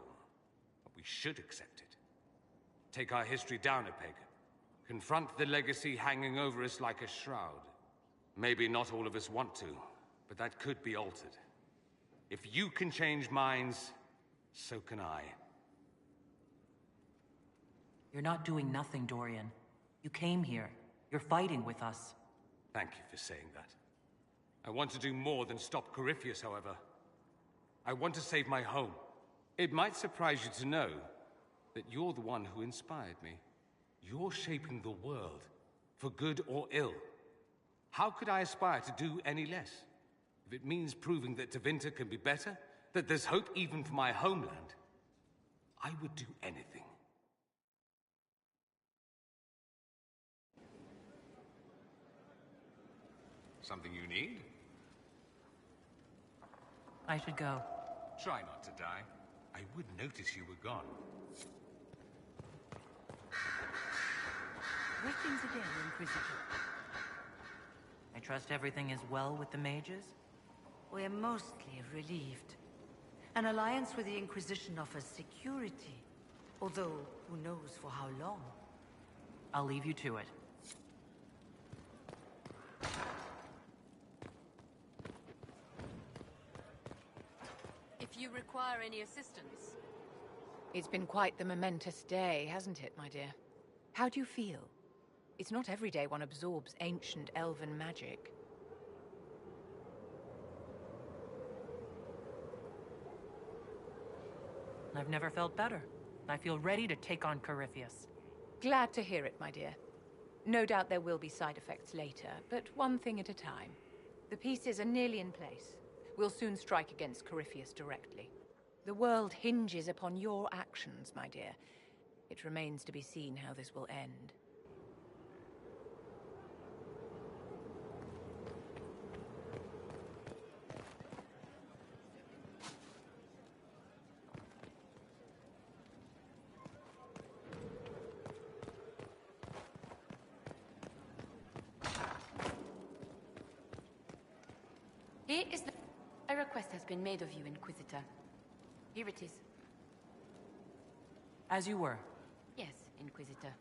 But we should accept it. Take our history down a peg. Confront the legacy hanging over us like a shroud. Maybe not all of us want to, but that could be altered. If you can change minds, so can I. You're not doing nothing, Dorian. You came here. You're fighting with us. Thank you for saying that. I want to do more than stop Corypheus, however. I want to save my home. It might surprise you to know that you're the one who inspired me. You're shaping the world, for good or ill. How could I aspire to do any less? If it means proving that Tevinter can be better, that there's hope even for my homeland, I would do anything. Something you need? I should go. Try not to die. I would notice you were gone. Greetings again, Inquisitor. I trust everything is well with the mages? We're mostly relieved. An alliance with the Inquisition offers security, although who knows for how long. I'll leave you to it. If you require any assistance. It's been quite the momentous day, hasn't it, my dear? How do you feel? It's not every day one absorbs ancient elven magic. I've never felt better. I feel ready to take on Corypheus. Glad to hear it, my dear. No doubt there will be side effects later, but one thing at a time. The pieces are nearly in place. We'll soon strike against Corypheus directly. The world hinges upon your actions, my dear. It remains to be seen how this will end. Here is the... A request has been made of you, Inquisitor. Here it is. As you were. Yes, Inquisitor.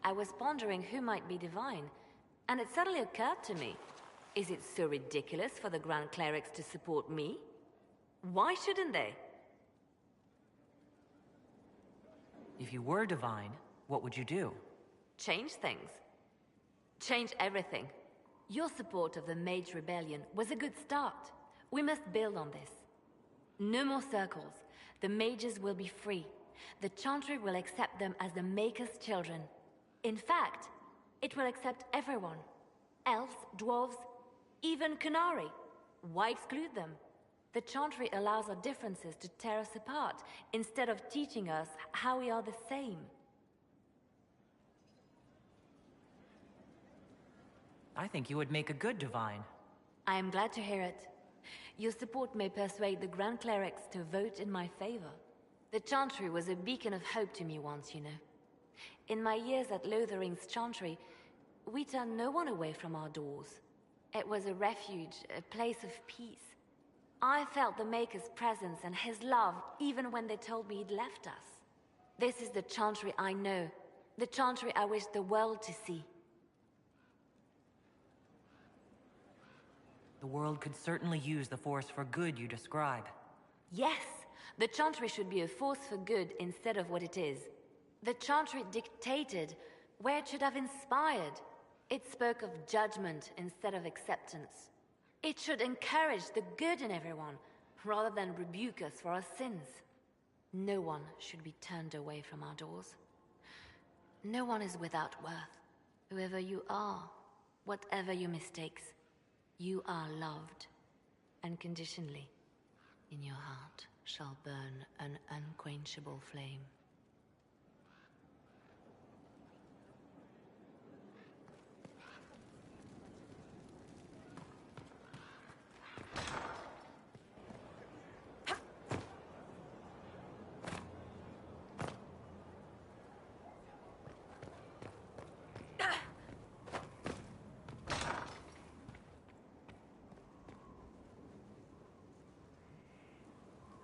I was pondering who might be divine, And it suddenly occurred to me, is it so ridiculous for the Grand Clerics to support me? Why shouldn't they? If you were divine, what would you do? Change things. Change everything. Your support of the Mage Rebellion was a good start. We must build on this. No more circles. The mages will be free. The Chantry will accept them as the Maker's children. In fact, it will accept everyone. Elves, dwarves, even Canary. Why exclude them? The Chantry allows our differences to tear us apart, instead of teaching us how we are the same. I think you would make a good divine. I am glad to hear it. Your support may persuade the Grand Clerics to vote in my favor. The Chantry was a beacon of hope to me once, you know. In my years at Lothering's Chantry, we turned no one away from our doors. It was a refuge, a place of peace. I felt the Maker's presence and his love even when they told me he'd left us. This is the Chantry I know, the Chantry I wish the world to see. The world could certainly use the force for good you describe. Yes, the Chantry should be a force for good instead of what it is. The Chantry dictated where it should have inspired. It spoke of judgment instead of acceptance. It should encourage the good in everyone, rather than rebuke us for our sins. No one should be turned away from our doors. No one is without worth. Whoever you are, whatever your mistakes, you are loved, unconditionally. In your heart shall burn an unquenchable flame.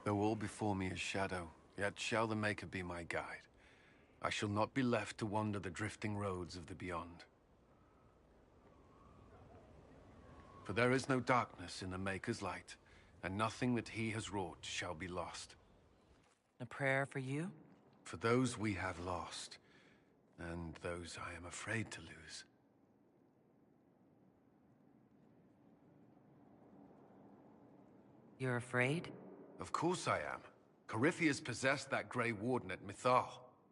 Though all before me is shadow, yet shall the Maker be my guide. I shall not be left to wander the drifting roads of the beyond. For there is no darkness in the Maker's light, and nothing that he has wrought shall be lost. A prayer for you? For those we have lost, and those I am afraid to lose. You're afraid? Of course I am. Corypheus possessed that Grey Warden at Mythal.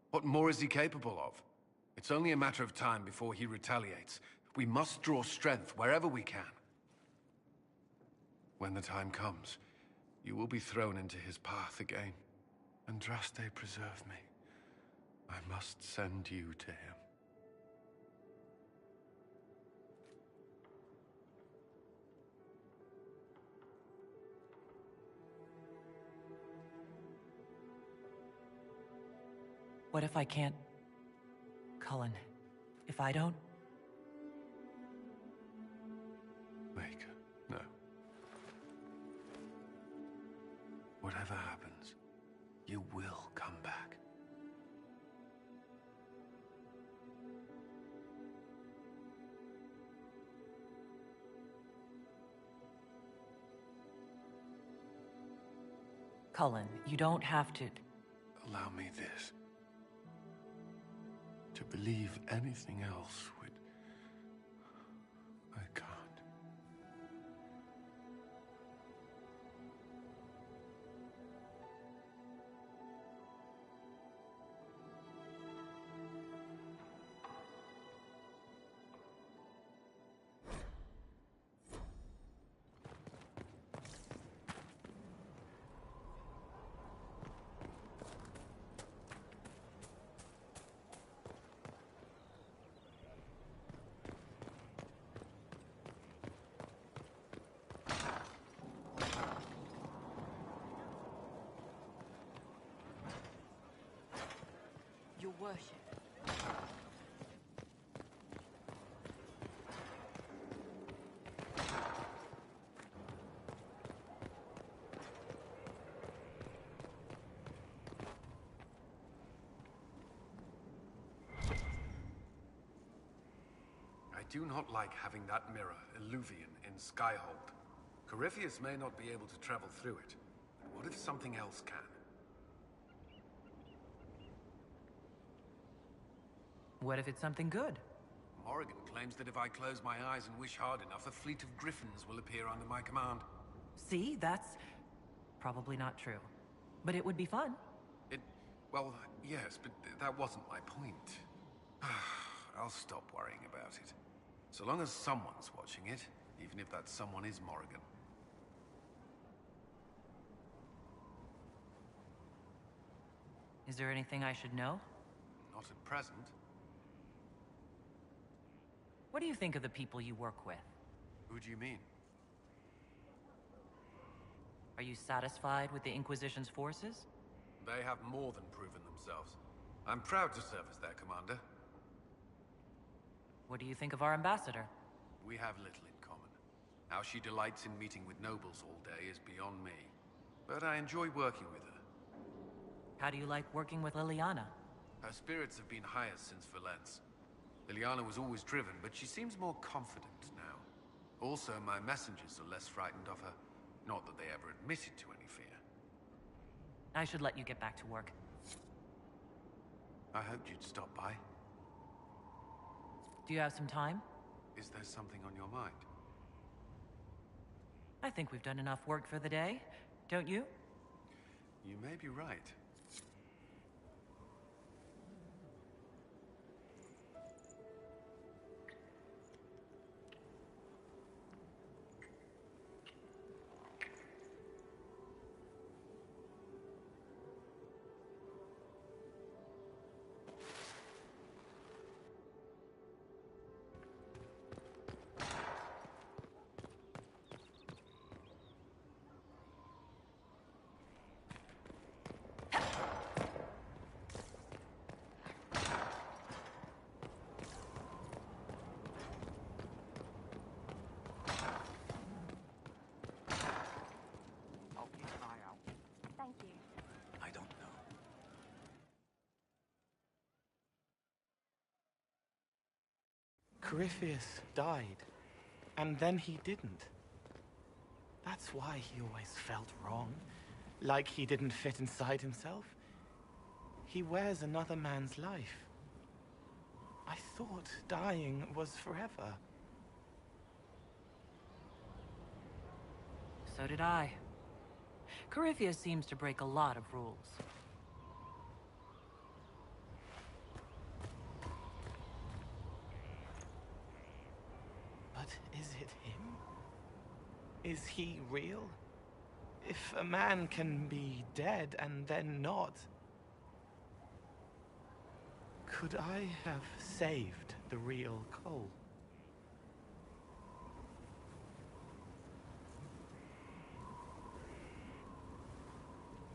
What more is he capable of? It's only a matter of time before he retaliates. We must draw strength wherever we can. When the time comes, you will be thrown into his path again. Andraste, preserve me. I must send you to him. What if I can't? Cullen, if I don't? Maker, no. Whatever happens, you will come back. Cullen, you don't have to... Allow me this. To believe anything else would... I can't. Your worship. I do not like having that mirror, Illuvian, in Skyhold. Corypheus may not be able to travel through it, but what if something else can? What if it's something good? Morrigan claims that if I close my eyes and wish hard enough, a fleet of griffins will appear under my command. See, that's probably not true. But it would be fun. Well, yes, but that wasn't my point. I'll stop worrying about it. So long as someone's watching it, even if that someone is Morrigan. Is there anything I should know? Not at present. What do you think of the people you work with? Who do you mean? Are you satisfied with the Inquisition's forces? They have more than proven themselves. I'm proud to serve as their commander. What do you think of our ambassador? We have little in common. How she delights in meeting with nobles all day is beyond me. But I enjoy working with her. How do you like working with Liliana? Her spirits have been highest since Valence. Liliana was always driven, but she seems more confident now. Also, my messengers are less frightened of her. Not that they ever admitted to any fear. I should let you get back to work. I hoped you'd stop by. Do you have some time? Is there something on your mind? I think we've done enough work for the day, don't you? You may be right. Corypheus died, and then he didn't. That's why he always felt wrong, like he didn't fit inside himself. He wears another man's life. I thought dying was forever. So did I. Corypheus seems to break a lot of rules. But is it him? Is he real? If a man can be dead and then not, could I have saved the real Cole?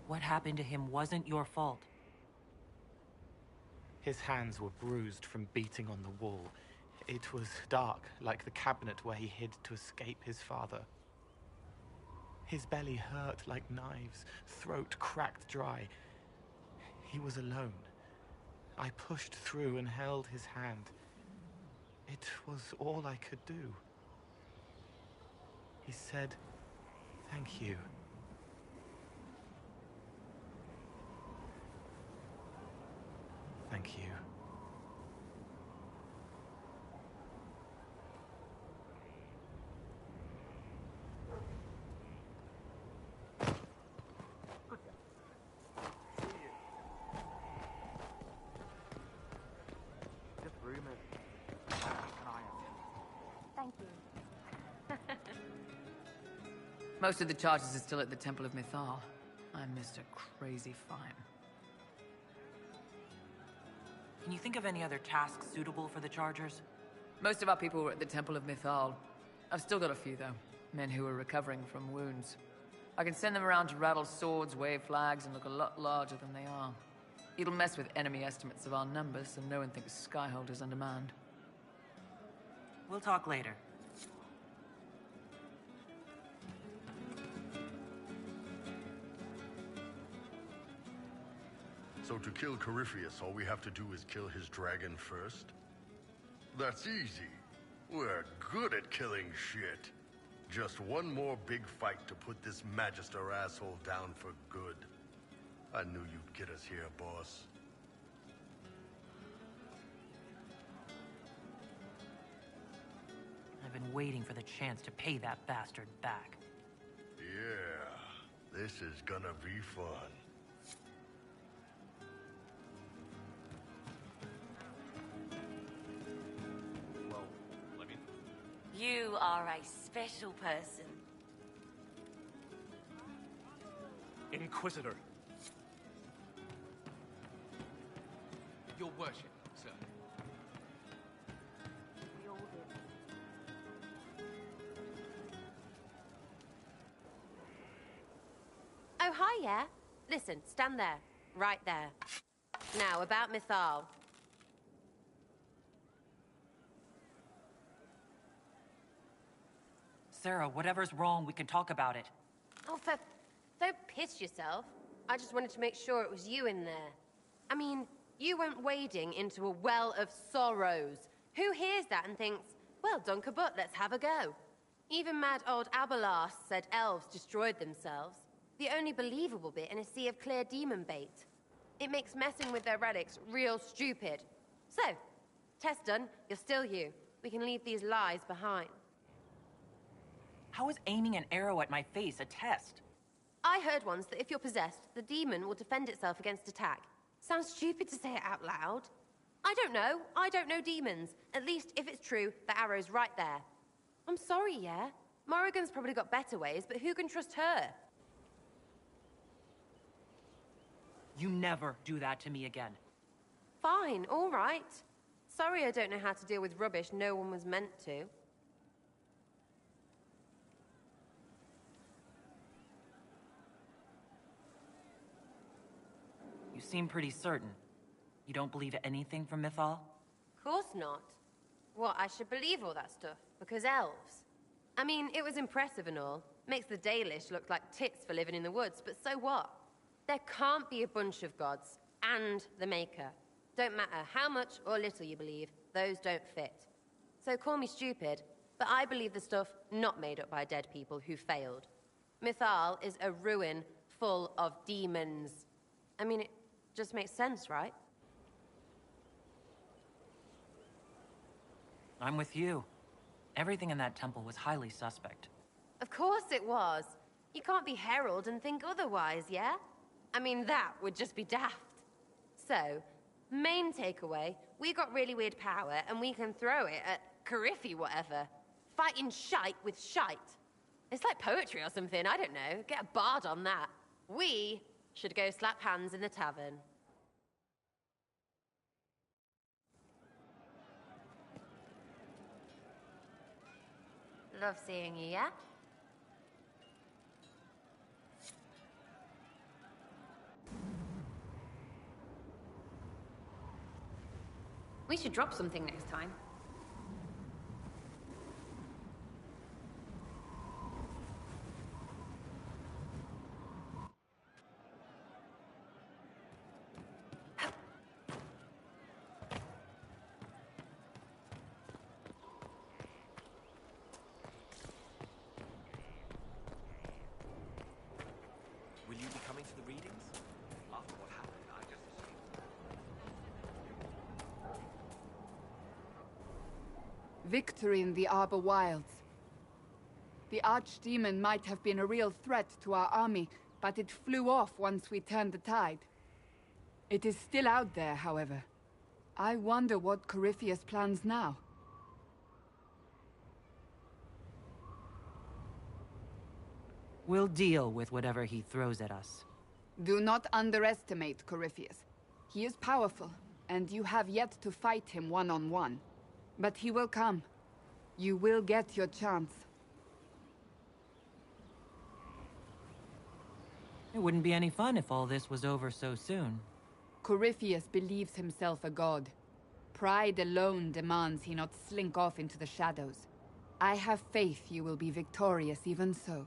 What happened to him wasn't your fault. His hands were bruised from beating on the wall. It was dark, like the cabinet where he hid to escape his father. His belly hurt like knives, throat cracked dry. He was alone. I pushed through and held his hand. It was all I could do. He said, "Thank you." Thank you. Thank you. Most of the charges are still at the Temple of Mythal. I'm Mr. Crazy Fine. Can you think of any other tasks suitable for the Chargers? Most of our people were at the Temple of Mythal. I've still got a few, though. Men who are recovering from wounds. I can send them around to rattle swords, wave flags, and look a lot larger than they are. It'll mess with enemy estimates of our numbers, so no one thinks Skyhold is undermanned. We'll talk later. So to kill Corypheus, all we have to do is kill his dragon first? That's easy. We're good at killing shit. Just one more big fight to put this Magister asshole down for good. I knew you'd get us here, boss. I've been waiting for the chance to pay that bastard back. Yeah, this is gonna be fun. You are a special person. Inquisitor. Your worship, sir. We all do. Oh, hi, yeah? Listen, stand there. Right there. Now, about Mythal. Sarah, whatever's wrong, we can talk about it. Oh, don't piss yourself. I just wanted to make sure it was you in there. I mean, you went wading into a well of sorrows. Who hears that and thinks, well, Dunkerbutt, let's have a go? Even mad old Abelas said elves destroyed themselves. The only believable bit in a sea of clear demon bait. It makes messing with their relics real stupid. So, test done, you're still you. We can leave these lies behind. How is aiming an arrow at my face a test? I heard once that if you're possessed, the demon will defend itself against attack. Sounds stupid to say it out loud. I don't know. I don't know demons. At least, if it's true, the arrow's right there. I'm sorry, yeah? Morrigan's probably got better ways, but who can trust her? You never do that to me again. Fine, all right. Sorry I don't know how to deal with rubbish no one was meant to. You seem pretty certain. You don't believe anything from Mythal? Course not. What, I should believe all that stuff? Because elves? I mean, it was impressive and all. Makes the Dalish look like tits for living in the woods, but so what? There can't be a bunch of gods, and the Maker. Don't matter how much or little you believe, those don't fit. So call me stupid, but I believe the stuff not made up by dead people who failed. Mythal is a ruin full of demons. I mean, it just makes sense, right? I'm with you. Everything in that temple was highly suspect. Of course it was. You can't be Herald and think otherwise, yeah? I mean, that would just be daft. So, main takeaway, we got really weird power and we can throw it at Cariffi whatever. Fighting shite with shite. It's like poetry or something, I don't know. Get a bard on that. We should go slap hands in the tavern. Love seeing you, yeah? We should drop something next time. Will you be coming to the readings? After what happened, I just assumed. Victory in the Arbor Wilds. The Archdemon might have been a real threat to our army, but it flew off once we turned the tide. It is still out there, however. I wonder what Corypheus plans now. We'll deal with whatever he throws at us. Do not underestimate Corypheus. He is powerful, and you have yet to fight him one-on-one. But he will come. You will get your chance. It wouldn't be any fun if all this was over so soon. Corypheus believes himself a god. Pride alone demands he not slink off into the shadows. I have faith you will be victorious even so.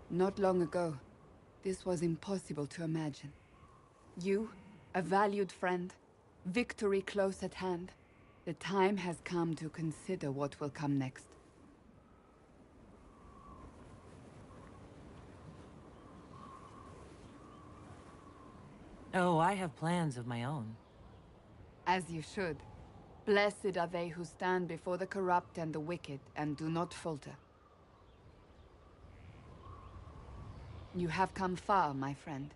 Not long ago, this was impossible to imagine. You, A valued friend. Victory close at hand. The time has come to consider what will come next. Oh, I have plans of my own. As you should. Blessed are they who stand before the corrupt and the wicked, and do not falter. You have come far, my friend.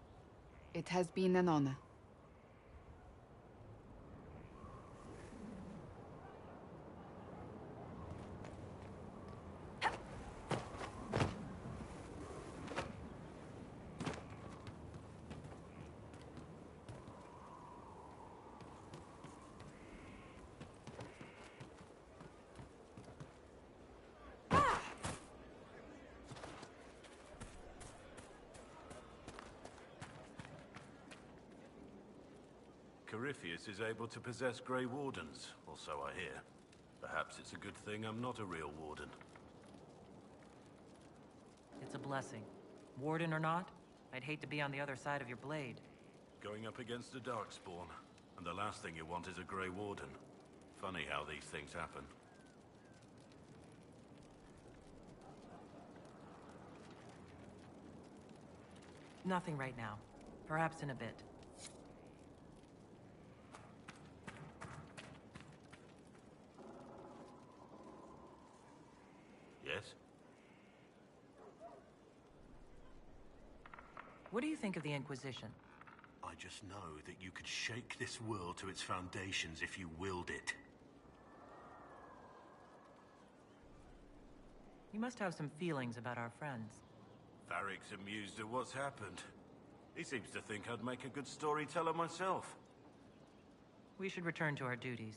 It has been an honor. Corypheus is able to possess Grey Wardens, or so I hear. Perhaps it's a good thing I'm not a real Warden. It's a blessing. Warden or not, I'd hate to be on the other side of your blade. Going up against a Darkspawn, and the last thing you want is a Grey Warden. Funny how these things happen. Nothing right now. Perhaps in a bit. Yes? What do you think of the Inquisition? I just know that you could shake this world to its foundations if you willed it. You must have some feelings about our friends. Varric's amused at what's happened. He seems to think I'd make a good storyteller myself. We should return to our duties.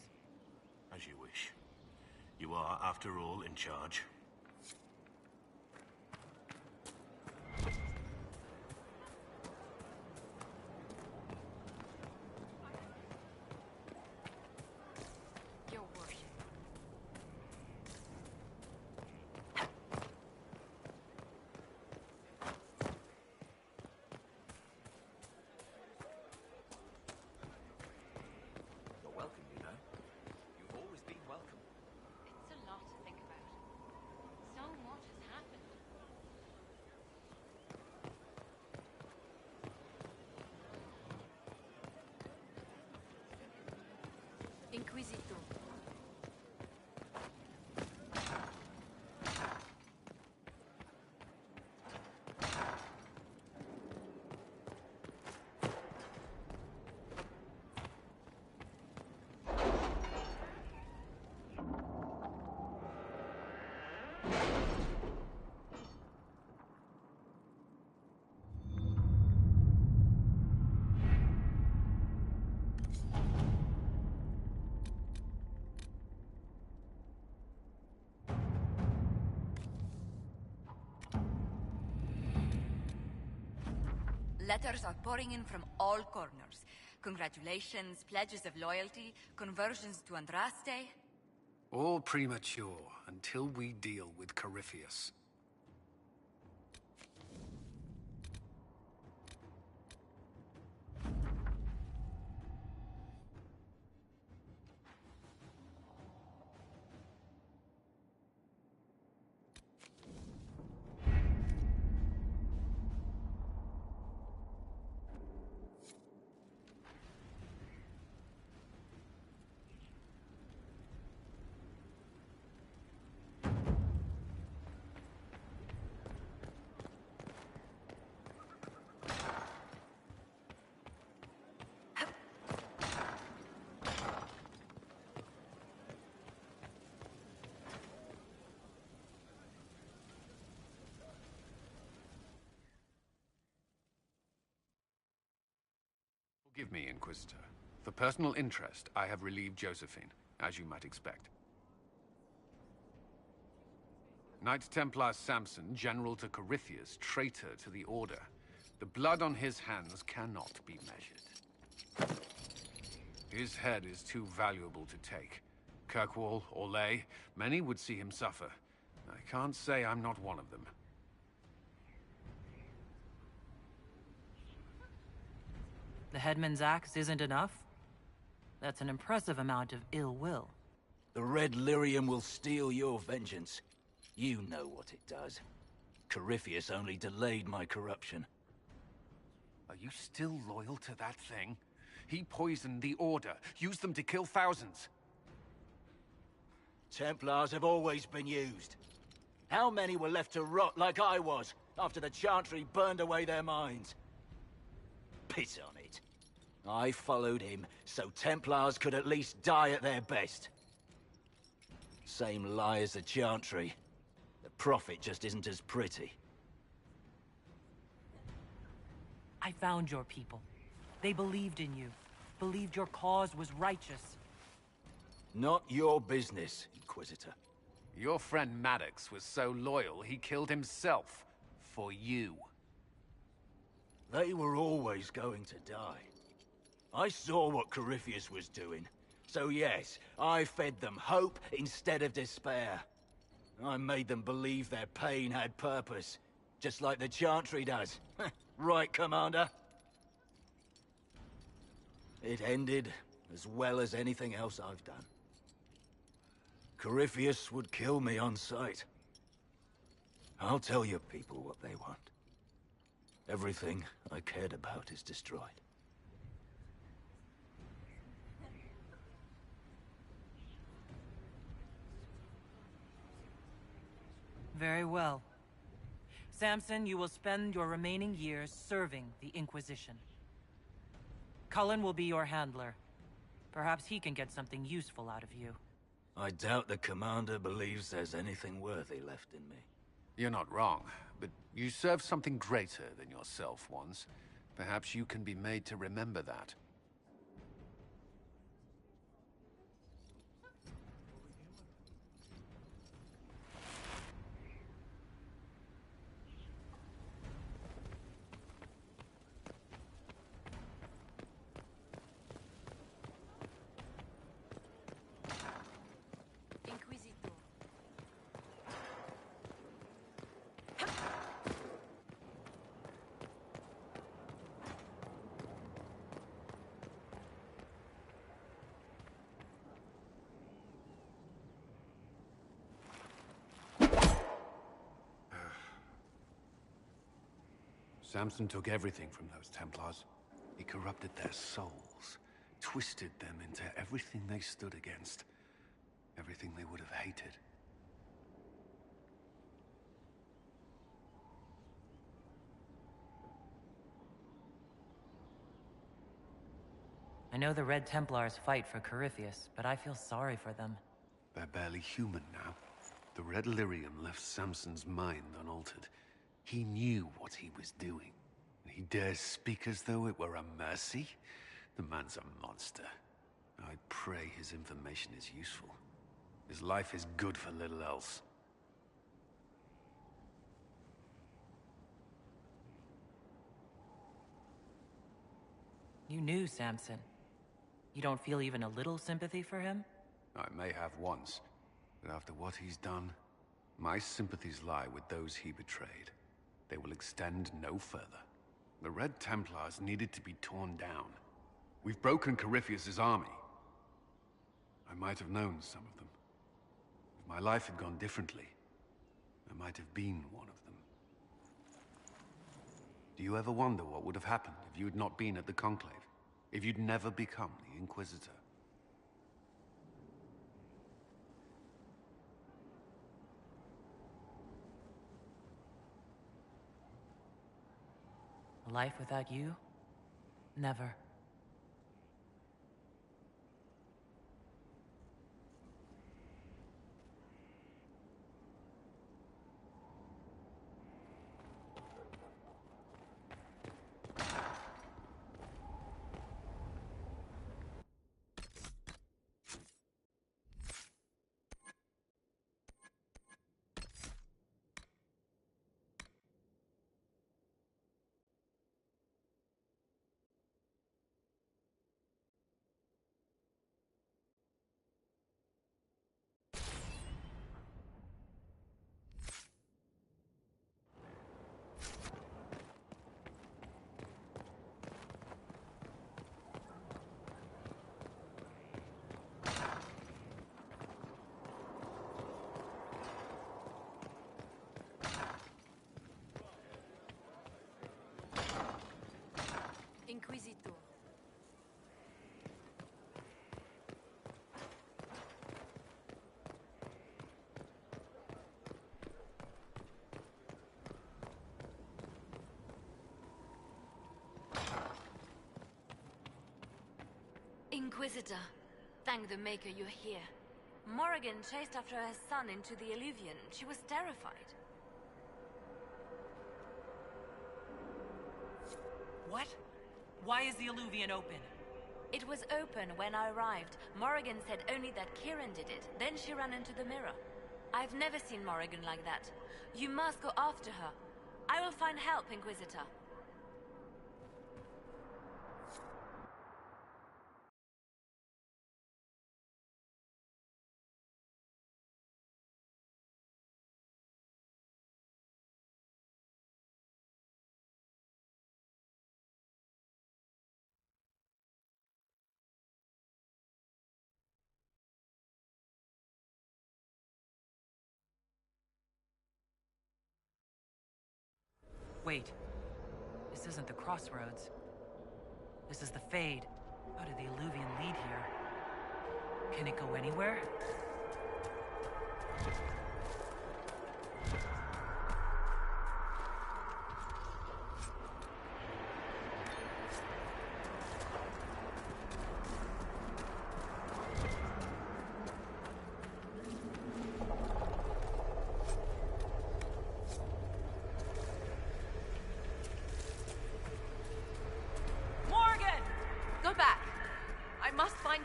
As you wish. You are, after all, in charge. Inquisitor. Letters are pouring in from all corners. Congratulations, pledges of loyalty, conversions to Andraste. All premature until we deal with Corypheus. Forgive me, Inquisitor. For personal interest, I have relieved Josephine, as you might expect. Knight Templar Samson, General to Corypheus, traitor to the Order. The blood on his hands cannot be measured. His head is too valuable to take. Kirkwall, Orlais, many would see him suffer. I can't say I'm not one of them. The headman's axe isn't enough? That's an impressive amount of ill will. The Red Lyrium will steal your vengeance. You know what it does. Corypheus only delayed my corruption. Are you still loyal to that thing? He poisoned the Order, used them to kill thousands. Templars have always been used. How many were left to rot like I was, after the Chantry burned away their minds? Piss on it. I followed him, so Templars could at least die at their best. Same lie as the Chantry. The Prophet just isn't as pretty. I found your people. They believed in you. Believed your cause was righteous. Not your business, Inquisitor. Your friend Maddox was so loyal, he killed himself. For you. They were always going to die. I saw what Corypheus was doing. So yes, I fed them hope instead of despair. I made them believe their pain had purpose. Just like the Chantry does. Right, Commander? It ended as well as anything else I've done. Corypheus would kill me on sight. I'll tell your people what they want. Everything I cared about is destroyed. Very well. Samson, you will spend your remaining years serving the Inquisition. Cullen will be your handler. Perhaps he can get something useful out of you. I doubt the Commander believes there's anything worthy left in me. You're not wrong, but you served something greater than yourself once. Perhaps you can be made to remember that. Samson took everything from those Templars. He corrupted their souls, twisted them into everything they stood against, everything they would have hated. I know the Red Templars fight for Corypheus, but I feel sorry for them. They're barely human now. The Red Lyrium left Samson's mind unaltered. He knew what he was doing. He dares speak as though it were a mercy? The man's a monster. I pray his information is useful. His life is good for little else. You knew Samson. You don't feel even a little sympathy for him? I may have once, but after what he's done, my sympathies lie with those he betrayed. They will extend no further. The Red Templars needed to be torn down. We've broken Corypheus's army. I might have known some of them. If my life had gone differently, I might have been one of them. Do you ever wonder what would have happened if you had not been at the Conclave? If you'd never become the Inquisitor? A life without you? Never. Inquisitor. Inquisitor, thank the Maker you're here. Morrigan chased after her son into the Illuvian. She was terrified. What? Why is the Illuvian open? It was open when I arrived. Morrigan said only that Kieran did it. Then she ran into the mirror. I've never seen Morrigan like that. You must go after her. I will find help, Inquisitor. Wait. This isn't the crossroads. This is the Fade. How did the Illuvian lead here? Can it go anywhere?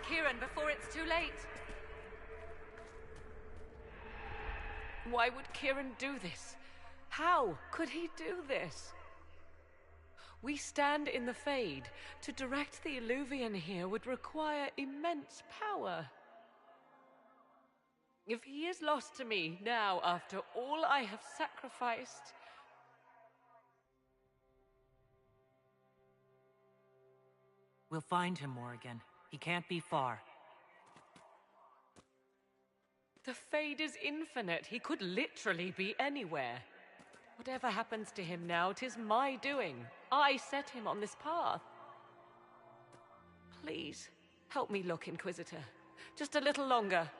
Kieran before it's too late. Why would Kieran do this? How could he do this? We stand in the Fade. To direct the Illuvian here would require immense power. If he is lost to me now after all I have sacrificed... We'll find him, Morrigan. He can't be far. The Fade is infinite. He could literally be anywhere. Whatever happens to him now, 'tis my doing. I set him on this path. Please, help me look, Inquisitor. Just a little longer.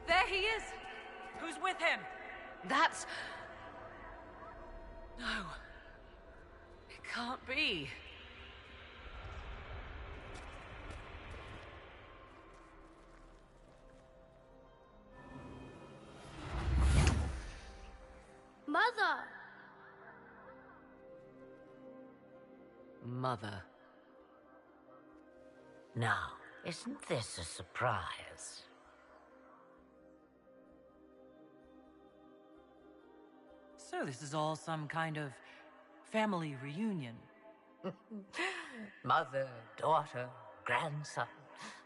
There he is! Who's with him? That's... No. It can't be. Mother! Mother. Now, isn't this a surprise? So this is all some kind of family reunion. Mother, daughter, grandson.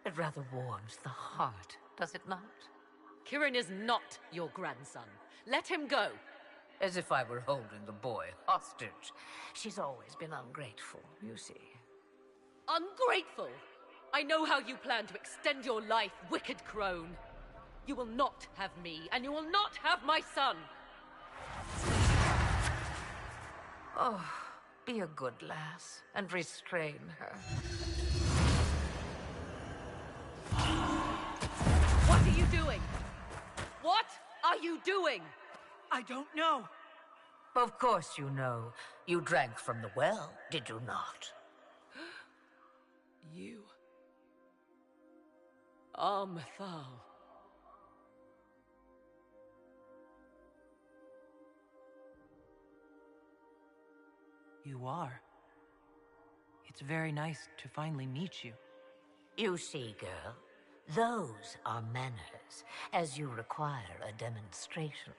It rather warms the heart, does it not? Kieran is not your grandson. Let him go. As if I were holding the boy hostage. She's always been ungrateful, you see. Ungrateful? I know how you plan to extend your life, wicked crone. You will not have me, and you will not have my son. Oh, be a good lass and restrain her. What are you doing? What are you doing? I don't know. Of course you know. You drank from the well, did you not? You are Mythal. you are. It's very nice to finally meet you. You see, girl, those are manners, as you require a demonstration.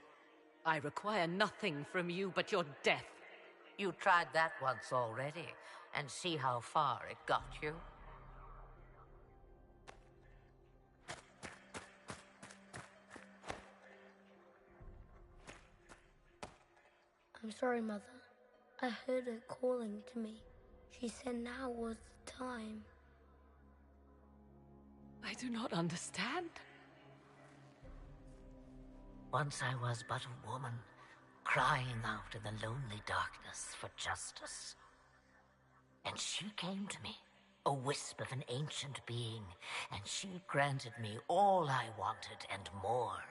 I require nothing from you but your death. You tried that once already, and see how far it got you? I'm sorry, Mother. I heard her calling to me. She said now was the time. I do not understand. Once I was but a woman, crying out in the lonely darkness for justice. And she came to me, a wisp of an ancient being, and she granted me all I wanted and more.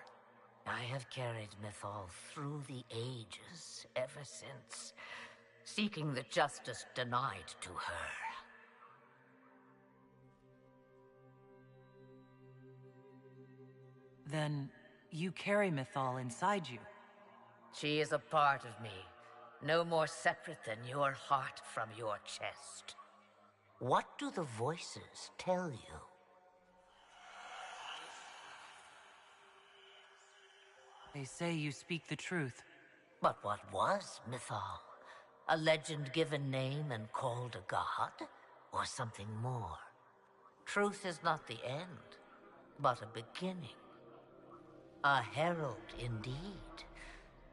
I have carried Mythal through the ages ever since, seeking the justice denied to her. Then you carry Mythal inside you. She is a part of me, no more separate than your heart from your chest. What do the voices tell you? They say you speak the truth. But what was Mythal? A legend given name and called a god? Or something more? Truth is not the end, but a beginning. A herald indeed,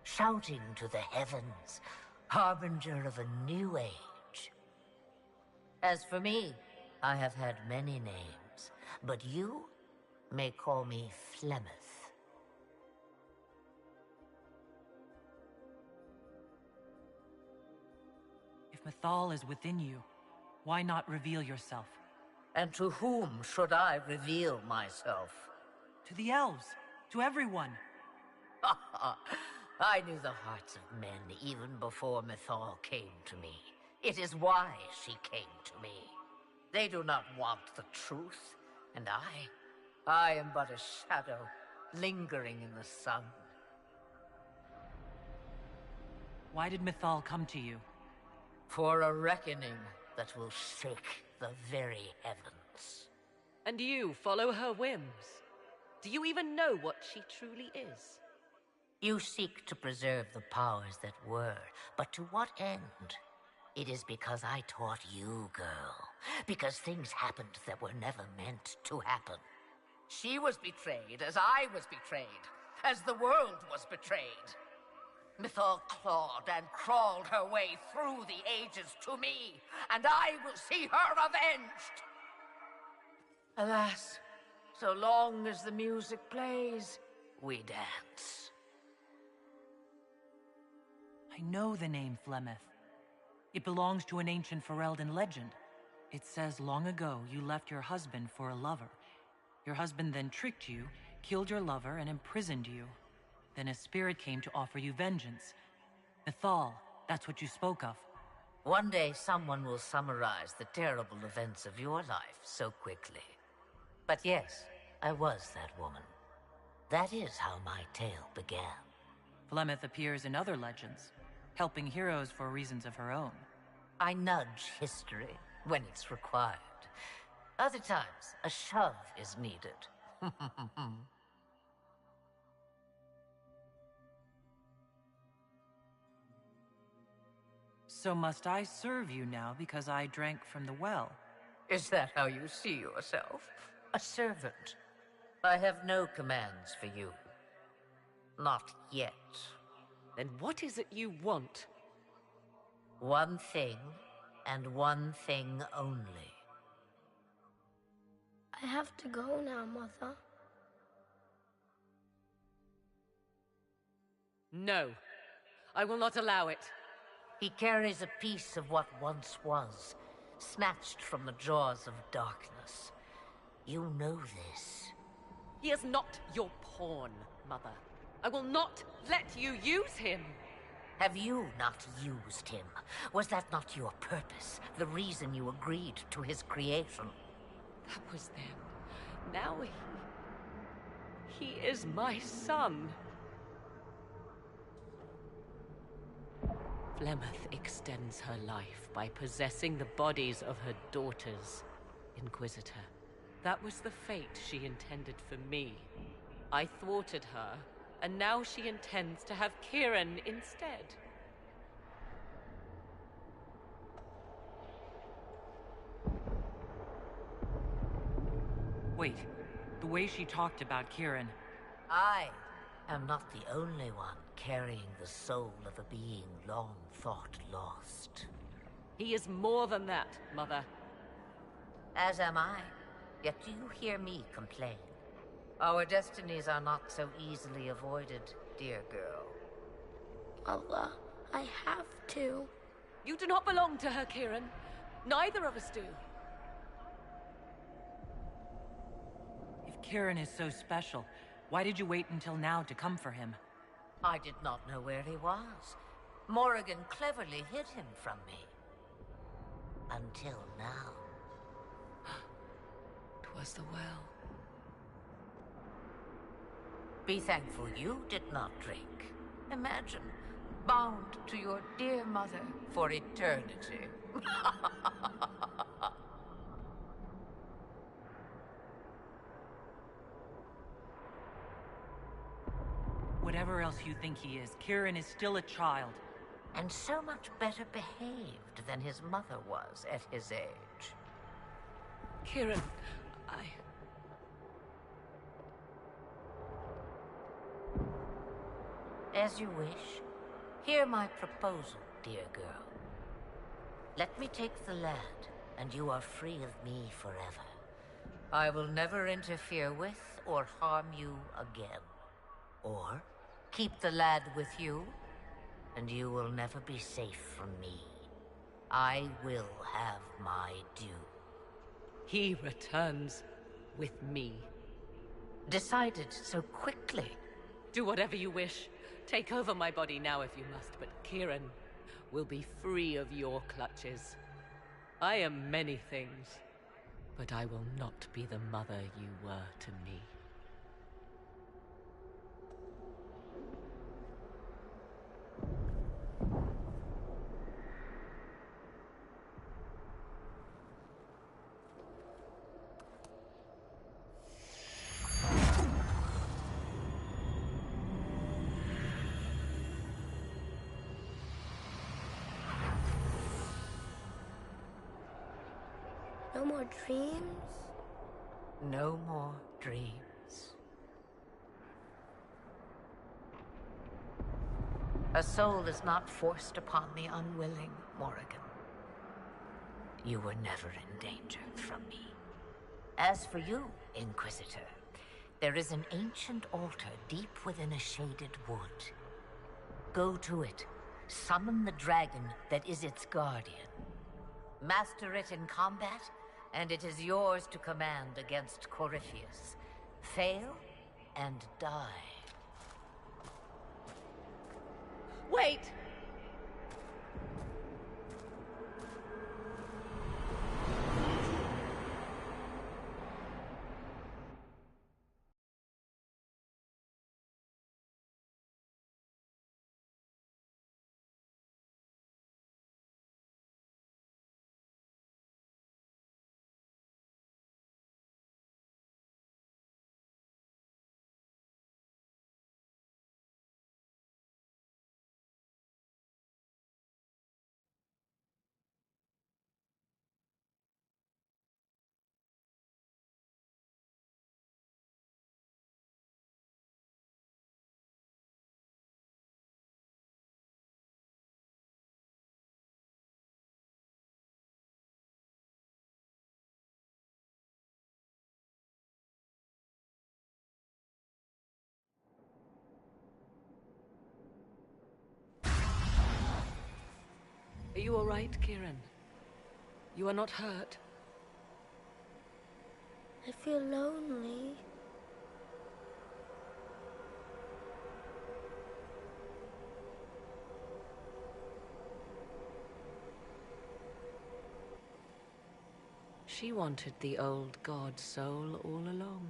shouting to the heavens, harbinger of a new age. As for me, I have had many names, but you may call me Flemeth. If Mythal is within you, why not reveal yourself? And to whom should I reveal myself? To the elves, to everyone. I knew the hearts of men even before Mythal came to me. It is why she came to me. They do not want the truth, and I am but a shadow lingering in the sun. Why did Mythal come to you? For a reckoning that will shake the very heavens. And you follow her whims. Do you even know what she truly is? You seek to preserve the powers that were, but to what end? It is because I taught you, girl. Because things happened that were never meant to happen. She was betrayed as I was betrayed, as the world was betrayed. Mythal clawed and crawled her way through the ages to me, and I will see her avenged! Alas, so long as the music plays, we dance. I know the name Flemeth. It belongs to an ancient Ferelden legend. It says long ago you left your husband for a lover. Your husband then tricked you, killed your lover, and imprisoned you. Then a spirit came to offer you vengeance. Mythal, that's what you spoke of. One day someone will summarize the terrible events of your life so quickly. But yes, I was that woman. That is how my tale began. Flemeth appears in other legends, helping heroes for reasons of her own. I nudge history when it's required. Other times, a shove is needed. So must I serve you now because I drank from the well? Is that how you see yourself? A servant? I have no commands for you. Not yet. Then what is it you want? One thing, and one thing only. I have to go now, Mother. No. I will not allow it. He carries a piece of what once was, snatched from the jaws of darkness. You know this. He is not your pawn, Mother. I will not let you use him. Have you not used him? Was that not your purpose? The reason you agreed to his creation? That was then. Now he is my son. Flemeth extends her life by possessing the bodies of her daughters, Inquisitor. That was the fate she intended for me. I thwarted her, and now she intends to have Kieran instead. Wait, the way she talked about Kieran... I am not the only one carrying the soul of a being long thought lost. He is more than that, Mother. As am I. Yet do you hear me complain? Our destinies are not so easily avoided, dear girl. Mother, I have to. You do not belong to her, Kieran. Neither of us do. If Kieran is so special, why did you wait until now to come for him? I did not know where he was. Morrigan cleverly hid him from me. Until now. 'Twas the well. Be thankful you did not drink. Imagine, bound to your dear mother for eternity. Whatever else you think he is, Kieran is still a child. And so much better behaved than his mother was at his age. Kieran, As you wish. Hear my proposal, dear girl. Let me take the lad, and you are free of me forever. I will never interfere with or harm you again. Or keep the lad with you, and you will never be safe from me. I will have my due. He returns with me. Decided so quickly. Do whatever you wish. Take over my body now if you must, but Kieran will be free of your clutches. I am many things, but I will not be the mother you were to me. No more dreams? No more dreams. A soul is not forced upon the unwilling, Morrigan. You were never in danger from me. As for you, Inquisitor, there is an ancient altar deep within a shaded wood. Go to it. Summon the dragon that is its guardian. Master it in combat, and it is yours to command against Corypheus. Fail and die. Wait! Are you all right, Kieran? You are not hurt? I feel lonely. She wanted the old god soul all along.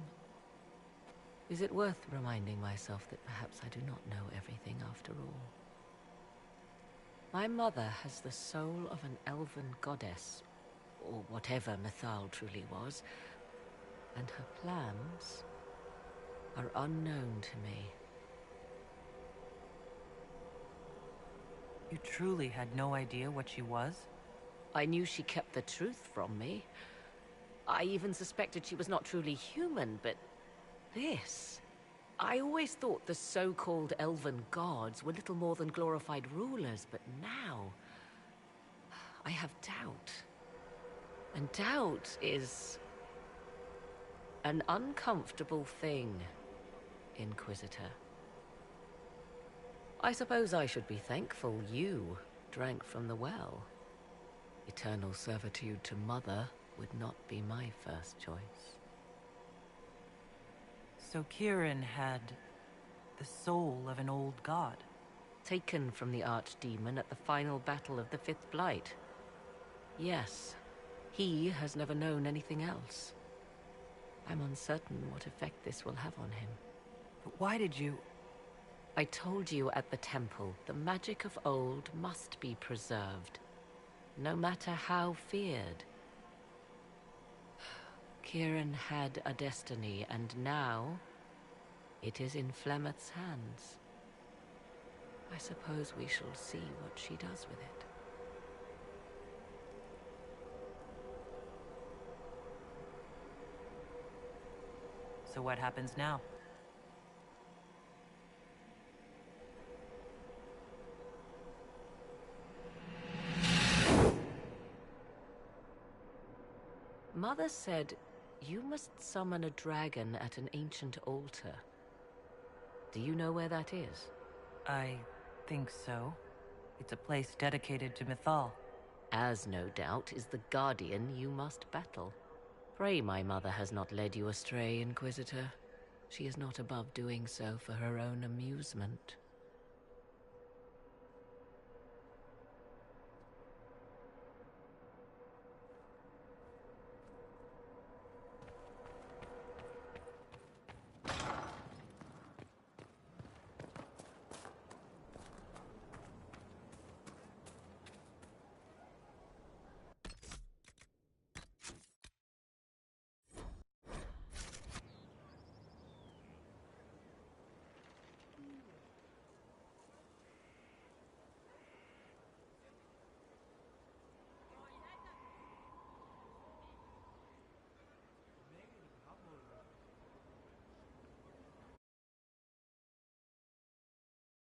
Is it worth reminding myself that perhaps I do not know everything after all? My mother has the soul of an elven goddess, or whatever Mythal truly was, and her plans are unknown to me. You truly had no idea what she was? I knew she kept the truth from me. I even suspected she was not truly human, but this... I always thought the so-called elven gods were little more than glorified rulers, but now... I have doubt. And doubt is... an uncomfortable thing, Inquisitor. I suppose I should be thankful you drank from the well. Eternal servitude to Mother would not be my first choice. So Kieran had the soul of an old god. Taken from the archdemon at the final battle of the Fifth Blight. Yes, he has never known anything else. I'm uncertain what effect this will have on him. But why did you... I told you at the temple, the magic of old must be preserved, no matter how feared. Kieran had a destiny, and now it is in Flemeth's hands. I suppose we shall see what she does with it. So what happens now? Mother said you must summon a dragon at an ancient altar. Do you know where that is? I think so. It's a place dedicated to Mythal. As no doubt is the guardian you must battle. Pray my mother has not led you astray, Inquisitor. She is not above doing so for her own amusement.